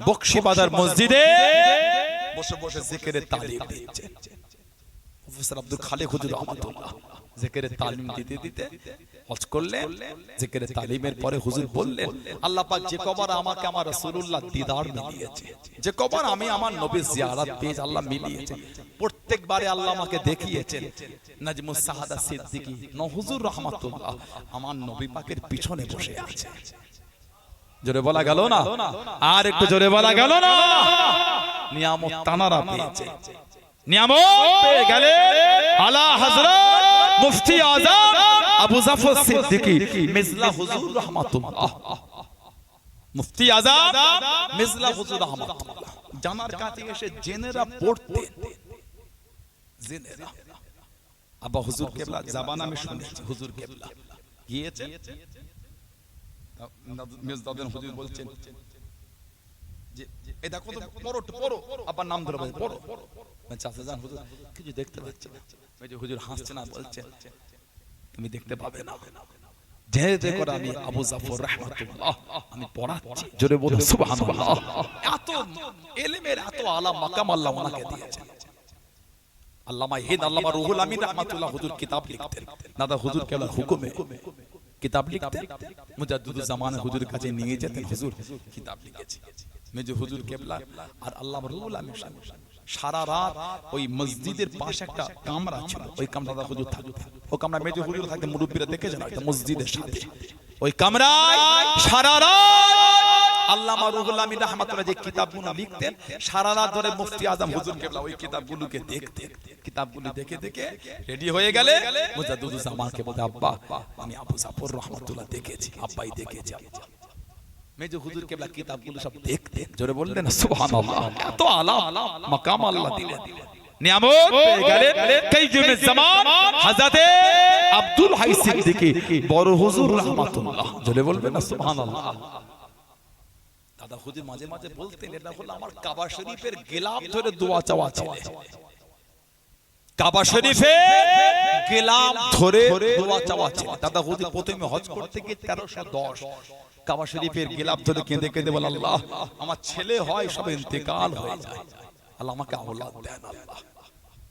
বকশীবাজার মসজিদে বসে বসে জিকিরের তালিম দিচ্ছেন। প্রফেসর আব্দুল খালেক হুজুর রহমাতুল্লাহ জিকিরের তালিম দিতে দিতে হজ করলেন। জিকিরের তালিমের পরে হুজুর বললেন, আল্লাহ পাক যে কবার আমাকে আমার রাসূলুল্লাহ দিদার মিলিয়েছে, যে কবার আমি আমার নবীর জিয়ারত পেয়ে আল্লাহ মিলিয়েছে, প্রত্যেকবারে আল্লাহ আমাকে দেখিয়েছেন নাজমুস সাহাদা সিদ্দিকী হুজুর রহমাতুল্লাহ আমার নবী পাকের পিছনে বসে আছে। জোরে বলা গেল না? আর একটু জোরে বলা গেল না? নিয়ামত তানারা পেয়েছে, নিয়ামত পেয়ে গেলে আলা হযরত মুফতি আযম আবু জাফর সিদ্দিকী মিজলা হুজুর রহমাতুল্লাহ। মুফতি আযম মিজলা হুজুর রহমাতুল্লাহ জানার কাছে এসে জেনেরা পড়তেন। জেনেরা আবা হুজুর কেবলা জাবান আমি শুনেছি, হুজুর কেবলা গিয়েছে মেজদাউদ্দিন হুজুর বলছেন যে এই দেখো তো পড়ো পড়ো, আবার নাম ধরে পড়ো। চাচা যান হুজুর কিছু দেখতে পাচ্ছি না। ওই যে হুজুর হাসছে না, বলছেন তুমি দেখতে পাবে না, যেতে করে আমি আবু জাফর রাহমাতুল্লাহ আমি পড়াচ্ছি। জোরে বলো সুবহানাল্লাহ। এত ইলমের এত আলা মাকাম আল্লাহ ওনাকে দিয়েছেন। আল্লামা হিদ আল্লামা রুহুল আমিন রাহমাতুল্লাহ হুজুর কিতাব লিখতেন, দাদা হুজুর কেবল হুকুমে কিতাব লিখতেন। মুজাদ্দিদুজ জামানে হুজুর কাছে নিয়ে যেতেন, হুজুর কিতাব লিখেছি। মেজে হুজুর কেবলা আর আল্লামা রুহুল আমিন সারা রাত ওই মসজিদের পাশে একটা কামরা ছিল, ওই কামরাতে হুজুর থাকতেন। ও কামরা মেজে হুজুর থাকতেন, মুরব্বিরা দেখেছেন হয়তো মসজিদের সাথে। ওই কামরায় সারা রাত আল্লামা রুহুল আমিন রাহমাতুল্লাহ যে কিতাবগুলো লিখতেন, সারা রাত ধরে মুফতি আযম হুজুর কেবলা ওই কিতাবগুলোকে দেখতেন। কিতাবগুলো দেখে দেখে রেডি হয়ে গেলে মুজাদ্দিদুজ জামানকে বলতে, আব্বা আমি আবু জাফর রাহমাতুল্লাহ দেখেছি, আব্বাই দেখেছি। মেজে হুজুর কেবলা কিতাবগুলো সব দেখতেন। জোরে বললেন সুবহানাল্লাহ। এত আলা মাকাম আল্লাহ দিলেন, নিয়ামত পেয়ে গেলেন। কাইয়ুমুজ জামান হযরত আব্দুল হাই সিদ্দিকী বড় হুজুর রাহমাতুল্লাহ। জোরে বলবেন সুবহানাল্লাহ। দাদা হুজুর মাঝে মাঝে বলতেন, এটা হলো আমার কাবা শরীফের গিলাফ ধরে দোয়া চাওয়া ছিল। কাবা শরীফে গিলাফ ধরে দোয়া চাওয়া ছিল। দাদা হুজুর প্রথমে হজ করতে গিয়ে 1310 কাবা শরীফের গিলাফ ধরে কেঁদে কেঁদে বলে, আল্লাহ আমার ছেলে হয় সব ইন্তেকাল হয়ে যায়, আল্লাহ আমাকে আওলাদ দেন। আল্লাহ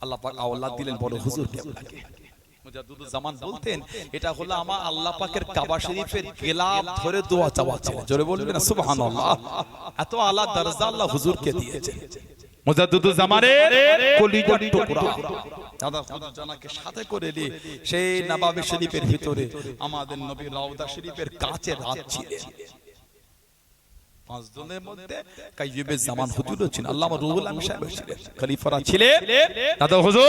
আল্লাহ পাক আওলাদ দিলেন বড় হুজুর কেবলাকে। মুজাদ্দিদুজ জামান বলতেন, এটা হলো আমার আল্লাহ পাকের কাবা শরীফের গিলাফ ধরে দোয়া চাওয়া ছিল। জোরে বলবেন সুবহানাল্লাহ। এত আলা দরজা আল্লাহ হুজুরকে দিয়েছেন। মুজাদ্দিদুজ জামানের কলিজার টুকরা দাদা হুজুর জানাকে সাথে করে নিয়ে সেই নবাবী শরীফের ভিতরে আমাদের নবী রওজা শরীফের কাছে রাত ছিলেন। 5 জনের মধ্যে কাইয়ুমুজ জামান হুজুরও ছিলেন, আল্লামা রুহুল আমিন সাহেব ছিলেন, খলিফারা ছিলেন। দাদা হুজুর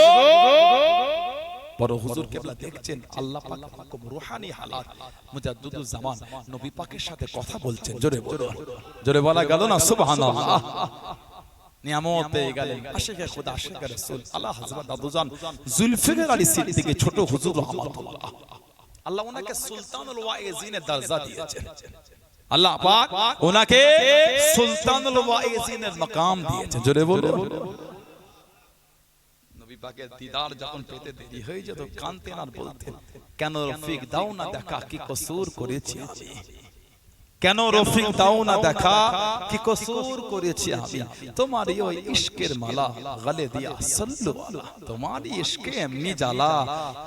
বড় হুজুর কেবলা দেখছেন আল্লাহ পাক হুকুম রূহানি হালাত। মুজাদ্দিদুজ জামান নবী পাকের সাথে কথা বলছেন। জোরে বলো, জোরে বলা গেল না সুবহানাল্লাহ। নিয়ামত পেয়ে গেলেন আশিকে খুদা আশিকে রাসূল আলা হযরত দাদুজান জুলফিকার আলী সিদ্দিকী ছোট হুজুর রাহমাতুল্লাহ। আল্লাহ ওনাকে সুলতানুল ওয়াইজিনের দরজা দিয়েছেন। আল্লাহ পাক ওনাকে সুলতানুল ওয়াইজিনের মাকাম দিয়েছেন। জোরে বলো। নবী পাকের দিদার যখন পেতে দেরি হয়ে যেত কাঁদতেন আর বলতেন, কেন রফিক দাও না দেখা কি কসুর করেছি আমি, কেন রফিক দাও না দেখা কি কসুর করেছি আমি, তোমারই ওই ইশকের মালা গলে দিয়া সাল্লু আলা, তোমারই ইশকে এমনি জ্বালা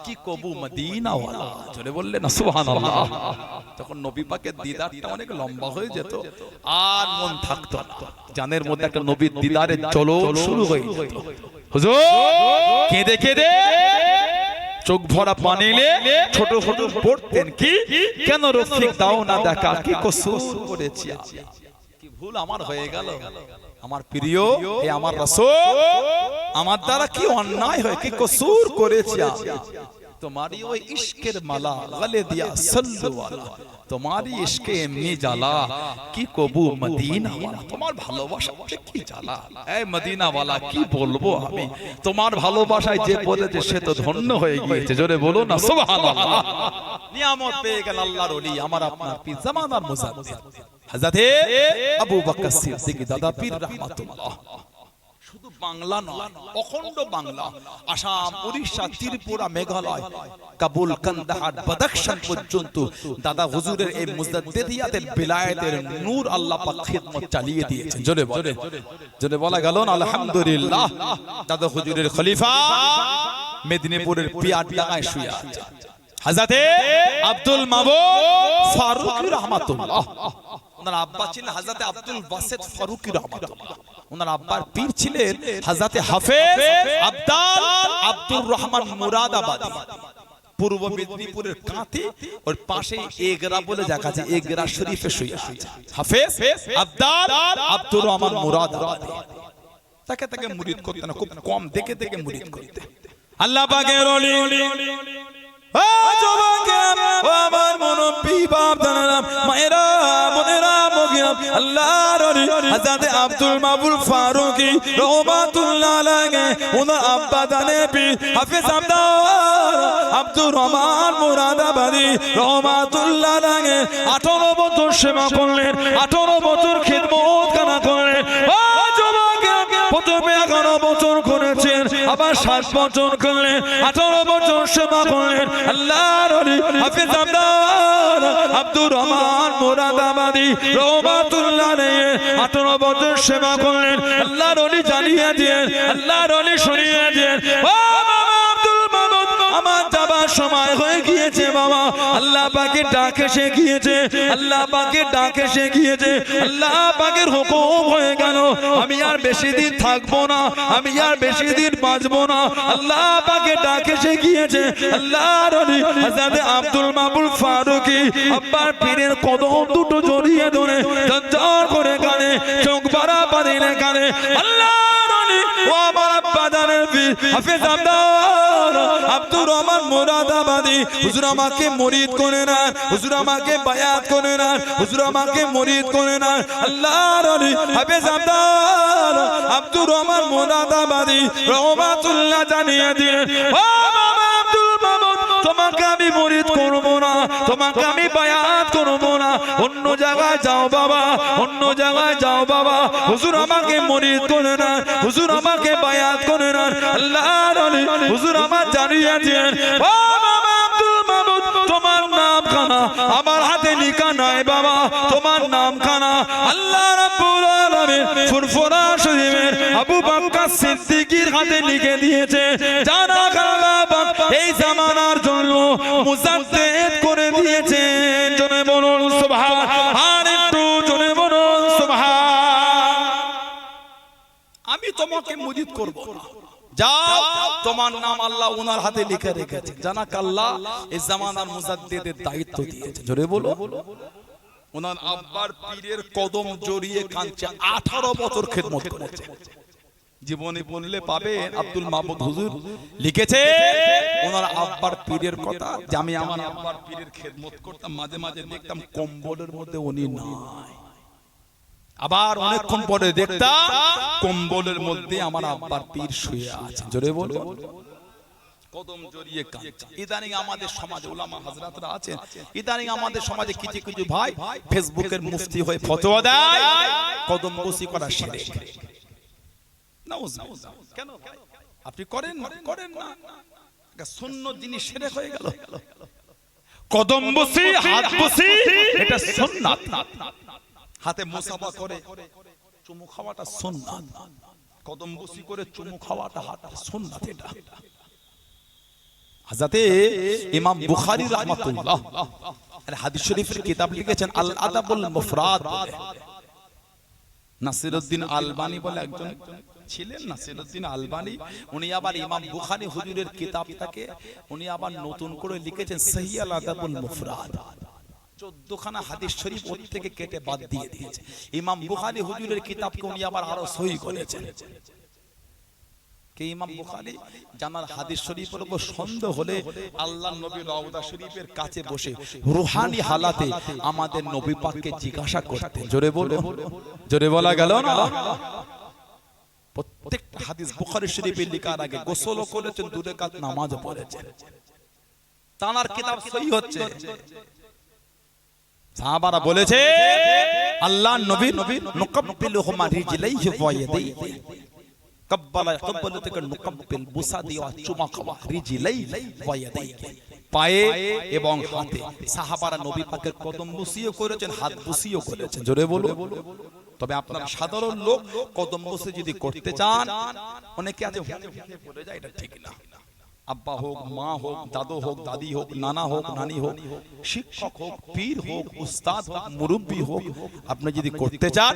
কি কবু মদিনা ওয়ালা। জোরে বললেন না সুবহানাল্লাহ। তখন নবী পাকের দিদারটা অনেক লম্বা হয়ে যেত আর মন থাকতো না, জানের মধ্যে একটা নবীর দিদারের চলন শুরু হয়ে যেত। হুজুর কেঁদে কেঁদে চোখ ভরা পানি এলে ছোট ছোট পড়তেন, কি কেন রফিক দাও না দেখা কি কসুর করেছি আমি, কি ভুল আমার হয়ে গেল, আমার প্রিয় হে আমার রাসূল আমার দ্বারা কি অন্যায় হয়, কি কসুর করেছি আমি, তোমারই ওই ইশকের মালা গলে দিয়া সাল্লু আলা, তোমারই ইশকে এমনি জ্বালা কি কবু মদিনা ওয়ালা, তোমার ভালোবাসাতে কি জ্বালা, এই মদিনা ওয়ালা কি বলবো আমি, তোমার ভালোবাসায় যে পড়েছে সে তো ধন্য হয়ে গিয়েছে। জোরে বলো না সুবহানাল্লাহ। নিয়ামত পেয়ে গেল আল্লাহর ওলি আমার আপনার পীর জামানার মুজাদ্দিদ হযরত আবু বকর সিদ্দিকী দাদা পীর রাহমাতুল্লাহ। শুধু বাংলা নয়, অখণ্ড বাংলা, আসাম, উড়িষ্যা, ত্রিপুরা, মেঘালয়, কাবুল, কান্দাহার, বাদাখশান পর্যন্ত দাদা হুজুরের এই মুজাদ্দিদিয়াতের বিলায়াতের নূর আল্লাহ পাক খিদমত চালিয়ে দিয়েছেন। জোরে বলে, জোরে বলা গেল না আলহামদুলিল্লাহ। দাদা হুজুরের খলিফা মেদিনীপুরের পিয়ারডাঙ্গায় শুয়ে আছে হযরতে আব্দুল মাবুদ ফারুকী রহমাতুল্লাহ। ওনার আব্বা ছিলেন হযরতে আব্দুল বাসেত ফারুকী রহমাতুল্লাহ। ওনার আব্বার পীর ছিলেন হযরতে হাফেজ আব্দাল আব্দুর রহমান মুরাদাবাদী। পূর্ব মেদিনীপুরের কাঁথি ওর পাশে এগরা বলে জায়গা আছে, এগরা শরীফে শুয়ে আছে হাফেজ আব্দাল আব্দুর রহমান মুরাদাবাদী। তাকে তাকে মুরিদ করতে না, খুব কম দেখে দেখে মুরিদ করতে। আল্লাহ পাকের ওলি ও যুবকেরা, ও আমার মুরব্বি বাপ দাদারা, মায়েরা, বোনেরা, মুগিরা, আল্লাহর ওলি হযরতে আব্দুল মাবুদ ফারুকী রহমাতুল্লাহ আলাইহি, ওনার আব্বা জানে পীর হাফেজ আব্দাল আব্দুর রহমান মুরাদাবাদী রহমাতুল্লাহ আলাইহি 18 বছর সেবা করলেন, 18 বছর খিদমত কানা করলেন। ও যুবকেরা, প্রথমে 11 বছর করেছেন, আবার 7 বছর করলেন, 18 বছর সেবা করলেন। আল্লাহর ওলি হাফেজ আব্দাল আব্দুর রহমান মুরাদাবাদী রহমাতুল্লাহ আলাইহি 18 বছর সেবা করলেন। আল্লাহর ওলি জানিয়ে দিয়েন, আল্লাহর ওলি শুনিয়ে দিয়েন, ও বাবা আব্দুল মাবুদ, আমার যাবার সময় হয়ে গিয়েছে বাবা। আল্লাহ পাকের ডাক এসে গিয়েছে, আল্লাহ পাকের ডাক এসে গিয়েছে, আল্লাহ পাকের হুকুম হয়ে গেল, আমি আর বেশি দিন থাকবো না, আমি আর বেশি দিন বাঁচবো না। আল্লাহ পাকের ডাক এসে গিয়েছে। আল্লাহর ওলি হযরতে আব্দুল মাবুদ ফারুকী আব্বার পীরের কদম দুটো জড়িয়ে ধরে ঝরঝর করে কানে চোখ ভরা পানিতে কানে। আল্লাহর ওলি ও আমার আব্বা জানের পীর হাফেজ আব্দাল আব্দুর রহমান মুরাদাবাদী, হুজুর আমাকে মুরিদ করে না, হুজুর আমাকে বায়াত করে না, হুজুর আমাকে মুরিদ করে না। আল্লাহর ওলি হাফেজ আব্দাল আব্দুর রহমান মুরাদাবাদী রহমাতুল্লাহ জানিয়ে দিলেন, ও বাবা আব্দুল মাবুদ, তোমাকে আমি মুরিদ করব না, তোমাকে আমি বায়াত করব না, অন্য জায়গায় যাও বাবা, অন্য জায়গায় যাও বাবা, হুজুর আমাকে মুরিদ করে না, হুজুর আমাকে বায়াত করে না। আল্লাহর ওলি হুজুর আমার জানিয়ে দিলেন, ও বাবা আব্দুল মাবুদ, তোমার নাম খানা আমার হাতে লিখা নাই বাবা, তোমার নাম খানা আল্লাহ রাব্বুল আলামিন ফুরফুরা শরীফের আবু বকর সিদ্দিকীর হাতে লিখে দিয়েছে। জানা আল্লাহ পাক এই জামানার জন্য মুজাদ্দিদ করে দিয়েছেন। জনে বলুন সুবহান, আর একটু জনে বলুন সুবহান। আমি তোমাকে মুরিদ করব না, যাও তোমার নাম আল্লাহ ওনার হাতে লিখে রেখেছে। জানাক আল্লাহ এই জামানার মুজাদ্দিদের দায়িত্ব দিয়েছে। জোরে বলো, ওনার আব্বার পীরের কদম জড়িয়ে কাঁদছে, 18 বছর খিদমত করেছে। জীবনে বললে পাবে আব্দুল মাবুদ হুজুর লিখেছে ওনার আব্বার পীরের কথা, যে আমি আমার আব্বার পীরের খিদমত করতাম, মাঝে মাঝে দেখতাম কম্বলের মধ্যে উনি নাই, আবার অনেকক্ষণ পরে দেখতাম কম্বলের মধ্যে আমার আব্বার পীর শুয়ে আছে। জোরে বলো, কদম জড়িয়ে কাঁদছে। ইদানিং আমাদের সমাজে উলামা হযরতরা আছেন, ইদানিং আমাদের সমাজে কিছু কিছু ভাই ফেসবুকের মুফতি হয়ে ফতোয়া দেয় কদম বসি করা শিরক। নাউজুবিল্লাহ। কেন আপনি করেন না? করেন না, সুন্নত জিনিস শিরক হয়ে গেল। কদম বসি, হাত বসি, এটা সুন্নাত। হাতে মুসাফা করে চুমু খাওয়াটা সুন্নাত, কদম বসি করে চুমু খাওয়াটা হাতে সুন্নাত। এটা হযরতে ইমাম বুখারী রাহমাতুল্লাহ হাদিস শরীফের কিতাব লিখেছেন আল আদাবুল মুফরাদ বলে। নাসিরউদ্দিন আলবানী বলে একজন ছিলেন, নাসিরউদ্দিন আলবানী, উনি আবার ইমাম বুখারী হুজুরের কিতাবটাকে উনি আবার নতুন করে লিখেছেন সহিহ আল আদাবুল মুফরাদ। 14 খানা হাদিস শরীফ ওর থেকে কেটে বাদ দিয়ে দিয়েছে। ইমাম বুখারী হুজুরের কিতাবকে উনি আবার আরো সহিহ করেছেন। কে ইমাম বুখারী? জানার হাদিস শরীফের উপর সন্দেহ হলে আল্লাহর নবী রওজা শরীফের কাছে বসে রূহানি হালাতে আমাদের নবী পাককে জিজ্ঞাসা করতেন। জোরে বলো, জোরে বলা গেল না? প্রত্যেকটা হাদিস বুখারী শরীফে লেখার আগে গোসল করেছেন, 2 রাকাত নামাজ পড়েছেন, তানার কিতাব সহিহ হচ্ছে। সাহাবারা বলেছে আল্লাহর নবী নুকাব্বিলুহুমা রিজলাইহি ওয়া ইয়াদাইহি, কাব্বালা কাব্বালা থেকে নুকাব্বিল বুসা দেওয়া চুমা খাওয়া রিজিলাই ওয়া ইয়াদাইহি পায়ে এবং হাতে সাহাবারা নবী পাকের কদম বুসিও করেছেন হাত বুসিও করেছেন জোরে বলো তবে আপনারা সাধারণ লোক কদম বুসি যদি করতে চান অনেকে আছে করে যায় এটা ঠিক না আব্বা হোক মা হোক দাদু হোক দাদি হোক নানা হোক নানি হোক শিক্ষক হোক পীর হোক উস্তাদ হোক মুরব্বি হোক আপনি যদি করতে চান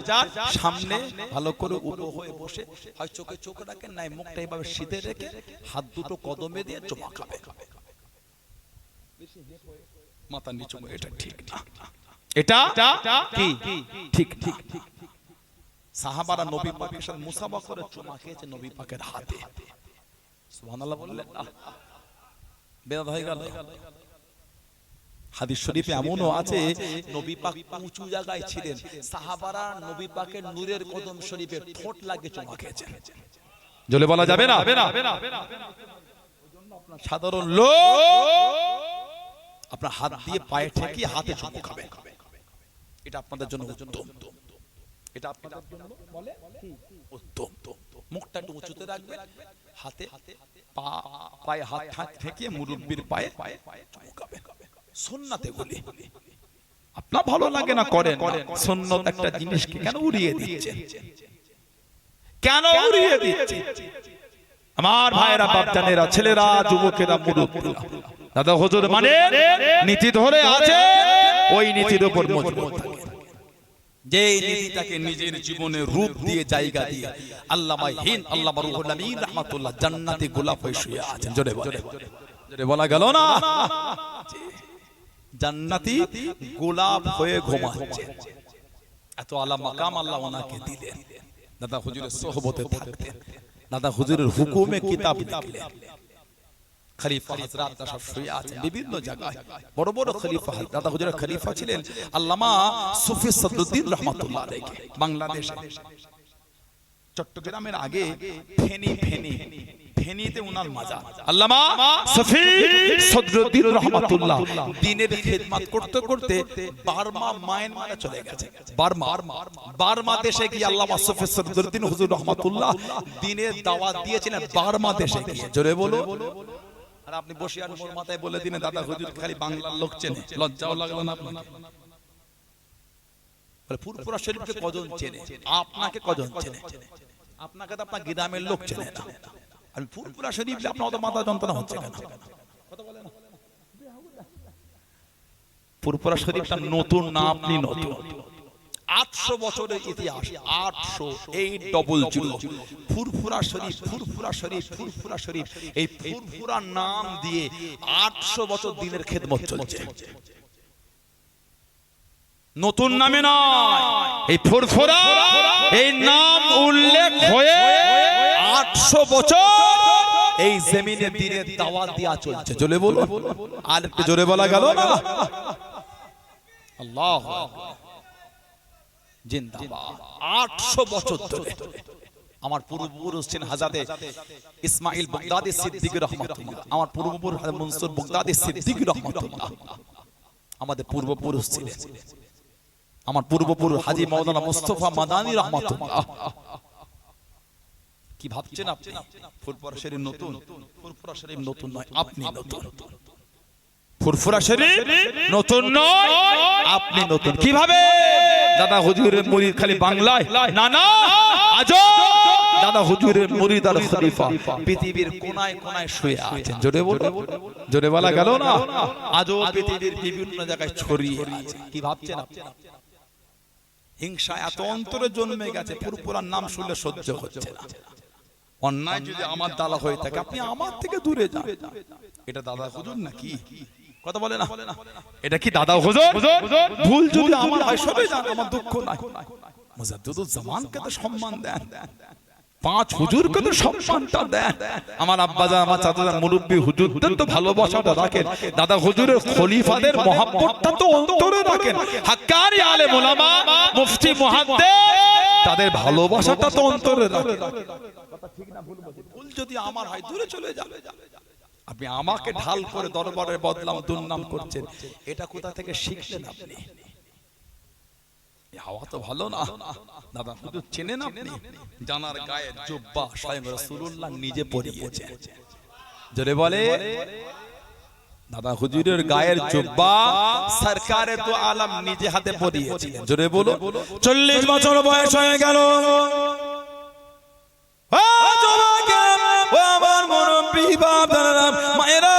সামনে ভালো করে উবু হয়ে বসে হয় চোখে চোখ রাখেন নাই মুখটা এইভাবে শীতে রেখে হাত দুটো কদমে দিয়ে চুমা খাবে মাথা নিচু এটা ঠিক না এটা কি ঠিক ঠিক সাহাবারা নবী পাকের সাথে মুসাফা করে চুমা খেয়েছে নবী পাকের হাতে সুবহানাল্লাহ বললেন বেদাত হয়ে গেল হাদিস শরীফে এমনও আছে নবী পাক উঁচু জায়গায় ছিলেন সাহাবারা নবী পাকের নূরের কদম শরীফে ঠোঁট লাগে চুমা খেয়েছে জলে বলা যাবে না সাধারণ লোক আপনার হাত দিয়ে পায়ে ঠেকিয়ে হাতে চুমু খাবেন এটা আপনাদের জন্য উত্তম এটা আপনাদের জন্য বলে উত্তম মুখটা একটু উঁচুতে রাখবেন হাতে পায়ে হাত ঠেকিয়ে মুরব্বির পায়ে চুমু খাবেন সুন্নাতে বলি আপনার ভালো লাগে না করেন সুন্নাত একটা জিনিসকে কেন উড়িয়ে দিচ্ছেন কেন উড়িয়ে দিচ্ছেন আমার ভাইরা বাপজানেরা ছেলেরা যুবকেরা মুরব্বিরা দাদা হুজুর মানে নীতি ধরে আছে ওই নীতির উপর মজবুত থাকে যে নীতিটাকে নিজের জীবনে রূপ দিয়ে জায়গা দিয়ে আল্লামা হিন্দ আল্লামা রুহুল আমিন রাহমাতুল্লাহ জান্নাতে গোলাপ হয়ে শুয়ে আছেন জোরে বলা গেল না জান্নাতি গোলাপ হয়ে ঘুমাচ্ছে এত আলা মাকাম আল্লাহ ওনাকে দিলেন দাদা হুজুরের সোহবতে থাকতেন দাদা হুজুরের হুকুমে কিতাব লিখলেন খলিফা হযরত সব শুয়ে আছেন বিভিন্ন জায়গায় বড় বড় খলিফা দাদা হুজুরের খলিফা ছিলেন আল্লামা সুফি সদরুদ্দিন রাহমাতুল্লাহ আলাইহি বাংলাদেশে চট্টগ্রামের আগে ফেনীতে উনার মাজার আল্লামা সুফি সদরুদ্দিন রাহমাতুল্লাহ দ্বীনের খিদমত করতে করতে বার্মা মায়ানমারে চলে গেছে বার্মা দেশে গিয়ে আল্লামা সুফি সদরুদ্দিন হুজুর রাহমাতুল্লাহ দ্বীনের দাওয়াত দিয়েছিলেন বার্মা দেশে গিয়ে জোরে বলো আর আপনি বসিয়ার মোর মাথায় বলে দিনে দাদা হুজুর খালি বাংলার লোক চেনে লজ্জাও লাগলো না আপনাকে বলে ফুরফুরা শরীফকে কজন চেনে আপনাকে কজন চেনে আপনাকে তো আপনার গ্রামের লোক চেনে না আর ফুরফুরা শরীফ আপনার তো মাথা যন্ত্রণা হচ্ছে কেন কথা বলে না ফুরফুরা শরীফটা নতুন না আপনি নতুন 800 বছরের ইতিহাস 800 ফুরফুরা শরীফ এই ফুরফুরা নাম দিয়ে 800 বছর দিনের খেদমত চলছে নতুন নামে নয় এই ফুরফুরা এই নাম উল্লেখ হয়ে 800 বছর এই জমিনে দিনের দাওয়াত দেয়া চলছে জোরে বলো আর একটু জোরে বলা গেল না আল্লাহু আকবার জিন্দাবাদ 800 বছর ধরে আমার পূর্বপুরুষ ছিলেন হযরত ইসমাঈল বাগদাদী সিদ্দিক রাহমাতুল্লাহ আমার পূর্বপুরুষ হযরত মনসুর বাগদাদী সিদ্দিক রাহমাতুল্লাহ আমাদের পূর্বপুরুষ ছিলেন আমার পূর্বপুরুষ হাজী মাওলানা মুস্তাফা মাদানী রাহমাতুল্লাহ কি ভাবছেন আপনি ফুরফুরা শরীফ নতুন ফুরফুরা শরীফ নতুন নয় আপনি নতুন ফুরফুরা শরীফ নতুন নয় আপনি নতুন কিভাবে দাদা হুজুরের মুরিদ খালি বাংলায় না না আজও দাদা হুজুরের মুরিদ আর খলিফা পৃথিবীর কোনায় কোনায় শুয়ে আছেন জোরে বলা গেল না আজও পৃথিবীর বিভিন্ন জায়গায় ছড়িয়ে আছে কি ভাবছেন আপনি হিংসা এত অন্তরে জন্মে গেছে ফুরফুরার নাম শুনলে সহ্য হচ্ছে না অন্যায় যদি আমার দাদা হয়ে থাকে আপনি আমার থেকে দূরে যান এটা দাদা হুজুর নাকি কথা বলে না এটা কি দাদা হুজুর ভুল যদি আমার হয় সবে জান আমার দুঃখ নাই মুজাদ্দিদুল জামানকে তো সম্মান দেন পাঁচ হুজুরকে তো সম্মানটা দেন আমার আব্বাজান আমার চাচাজান মুরব্বি হুজুরদের তো ভালোবাসাটা রাখেন দাদা হুজুরের খলিফাদের মহব্বতটা তো অন্তরে রাখেন হাক্কানি আলেম উলামা মুফতি মুহাদ্দিস তাদের ভালোবাসাটা তো অন্তরে রাখেন কথা ঠিক না ভুল যদি আমার হয় দূরে চলে যাবে আপনি আমাকে ঢাল করে দরবারে বদনাম দুর্নাম করছেন এটা কোথা থেকে শিখলেন আপনি হাওয়া তো ভালো না দাদা, শুধু চেনেন আপনি? জানার গায়ে জুব্বা স্বয়ং রাসূলুল্লাহ নিজে পরিয়েছেন। জোরে বলে দাদা, হুজুরের গায়ের জুব্বা সরকারে তো আলম নিজে হাতে পরিয়েছিলেন। জোরে বলো। 40 বছর বয়স হয়ে গেল। ও যুবকেরা, ও আমার মুরব্বি বাবারা, মায়েরা,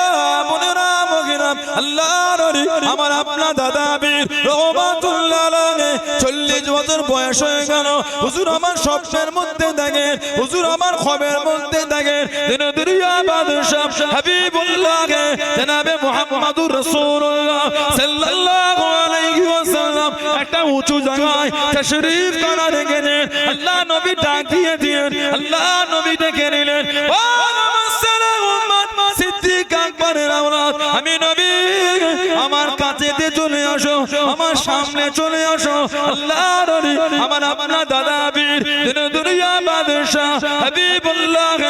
বোনেরা, ভগিরা, আল্লাহর ওলি আমার আপনা দাদা বীর রহমাতুল্লাহ আলাইহি 40 বছর বয়স হয়ে গেল। হুজুর আমার স্বপ্নের মধ্যে দেখে, হুজুর আমার খ্বাবের মধ্যে দেখে দিন দুনিয়া বাদশাহ হাবিবুল্লাহকে জনাবে মুহাম্মদুর রাসূলুল্লাহ সাল্লাল্লাহু আলাইহি ওয়াসাল্লাম একটা উঁচু জায়গায় তাশরীফ করার গেলে আল্লাহ নবী ডাক দিয়ে দিলেন, আল্লাহ নবী ডেকে নিলেন, ও সিদ্দিক আকবরের আওলাদ, আমি নবী, আমার কাছেতে চলে আসো, আমার সামনে চলে আসো। আল্লাহর ওলি আমার আপনার দাদা বীর দুনিয়া বাদশাহ হাবিবুল্লাহ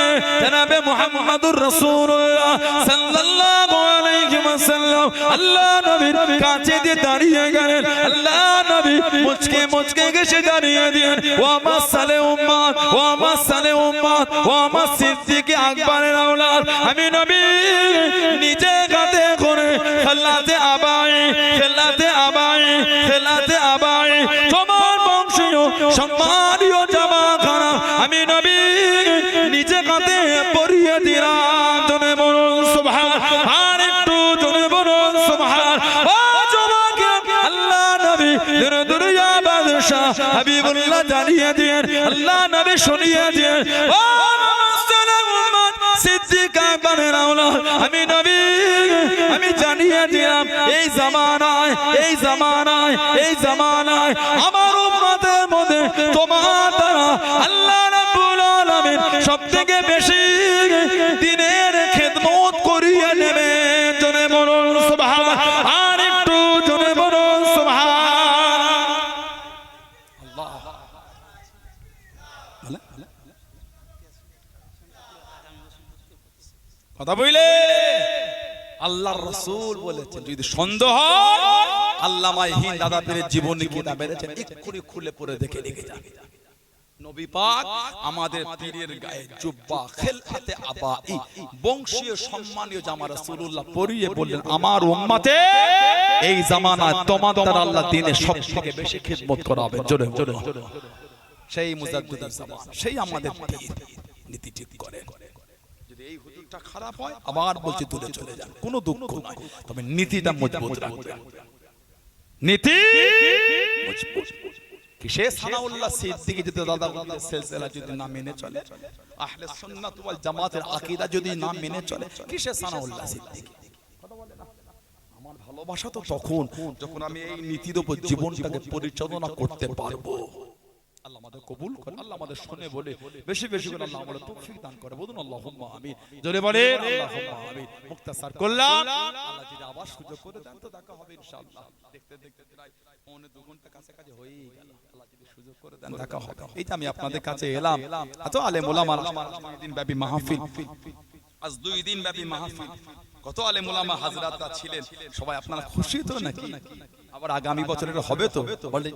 জনাবে মুহাম্মদুর রাসূলুল্লাহ সাল্লাল্লাহু আলাইহি ওয়াসাল্লাম আল্লাহ নবীর কাছেতে দাঁড়িয়ে গেলেন। আল্লাহ নবী মুচকে মুচকে গেছে দাঁড়িয়ে দিলেন, ও আমার সালে উম্মত, ও আমার সালে উম্মত, ও আমার সিদ্দিক আকবরের আওলাদ, আমি নবী নিজে হাতে করে খেলাতে আবাই, খেলাতে আবাই, খেলাতে আবাই তোমার বংশীয় সম্মানীয় জামাখানা আমি নবী নিজে হাতে পরিয়ে দিলাম। জনে বলুন সুবহান, আর একটু জনে বলুন সুবহান। ও যুবকেরা, আল্লাহ নবী দুনিয়া বাদশাহ হাবিবুল্লাহ জানিয়ে দিয়েন, আল্লাহ নবী শুনিয়ে দিয়েন, ও সিদ্দিক আকবরের আওলাদ, আমি নবী আমি জানিয়ে দিলাম, এই জামানায়, এই জামানায়, এই জামানায় আমার উম্মতের মধ্যে তোমার দ্বারা আল্লাহ রাব্বুল আলামিন সবথেকে বেশি দিনের খেদমত করিয়ে নেবে। জনে বলুন সুবহান, আর একটু জনে বলুন সুবহান। আল্লাহ কথা বলে আল্লাহর রাসূল বলেছেন, যদি সন্দেহ আল্লামা হিন্দ দাদা পীরের জীবনী কিতাব বেরেছেন, এক্ষুনি খুলে পড়ে দেখে লিখে যাবে। নবী পাক আমাদের পীরের গায়ে জুব্বা খেলফাতে আবাই বংশীয় সম্মানীয় জামা রাসূলুল্লাহ পরিয়ে বললেন, আমার উম্মতে এই জামানায় তোমাদের দ্বারা আল্লাহ দ্বীনে সবথেকে বেশি খিদমত করা হবে। জোরে জোরে সেই মুজাদ্দিদুল জামান, সেই আমাদের পীর নীতি ঠিক করে। এই হুজুরটা খারাপ হয় আবার বলছি দূরে চলে যান, কোনো দুঃখ নাই, তবে নীতিটা মজবুত রাখবেন। নীতি মজবুত। কিসে সানাউল্লাহ সিদ্দিকী যদি দাদা সিলসিলা যদি না মেনে চলে, আহলে সুন্নাত ওয়াল জামাতের আকীদা যদি না মেনে চলে, কিসে সানাউল্লাহ সিদ্দিকী? কথা বলে না। আমার ভালোবাসা তো তখন যখন আমি এই নীতির উপর জীবনটাকে পরিচালনা করতে পারবো। আল্লাহ আমাদের কবুল করে, আল্লাহ আমাদের শুনে বলে বেশি বেশি করে আল্লাহ আমাদের তৌফিক দান করে। বলুন আল্লাহুম্মা আমিন। জোরে বলেন আল্লাহুম্মা আমিন। মুক্তাসার করলাম, আল্লাহ যদি আবার সুযোগ করে দেন তো দেখা হবে ইনশাআল্লাহ। দেখতে দেখতে প্রায় 2 ঘন্টা কাছাকাছি হয়েই গেল। আল্লাহ যদি সুযোগ করে দেন দেখা হবে। এই যে আমি আপনাদের কাছে এলাম, এত আলেম ওলামা 2 দিন ব্যাপী মাহফিল, আজ 2 দিন ব্যাপী মাহফিল, কত আলেম ওলামা হাজরাতরা ছিলেন, সবাই আপনারা খুশি তো নাকি? আবার আগামী বছরের হবে তো বলেন।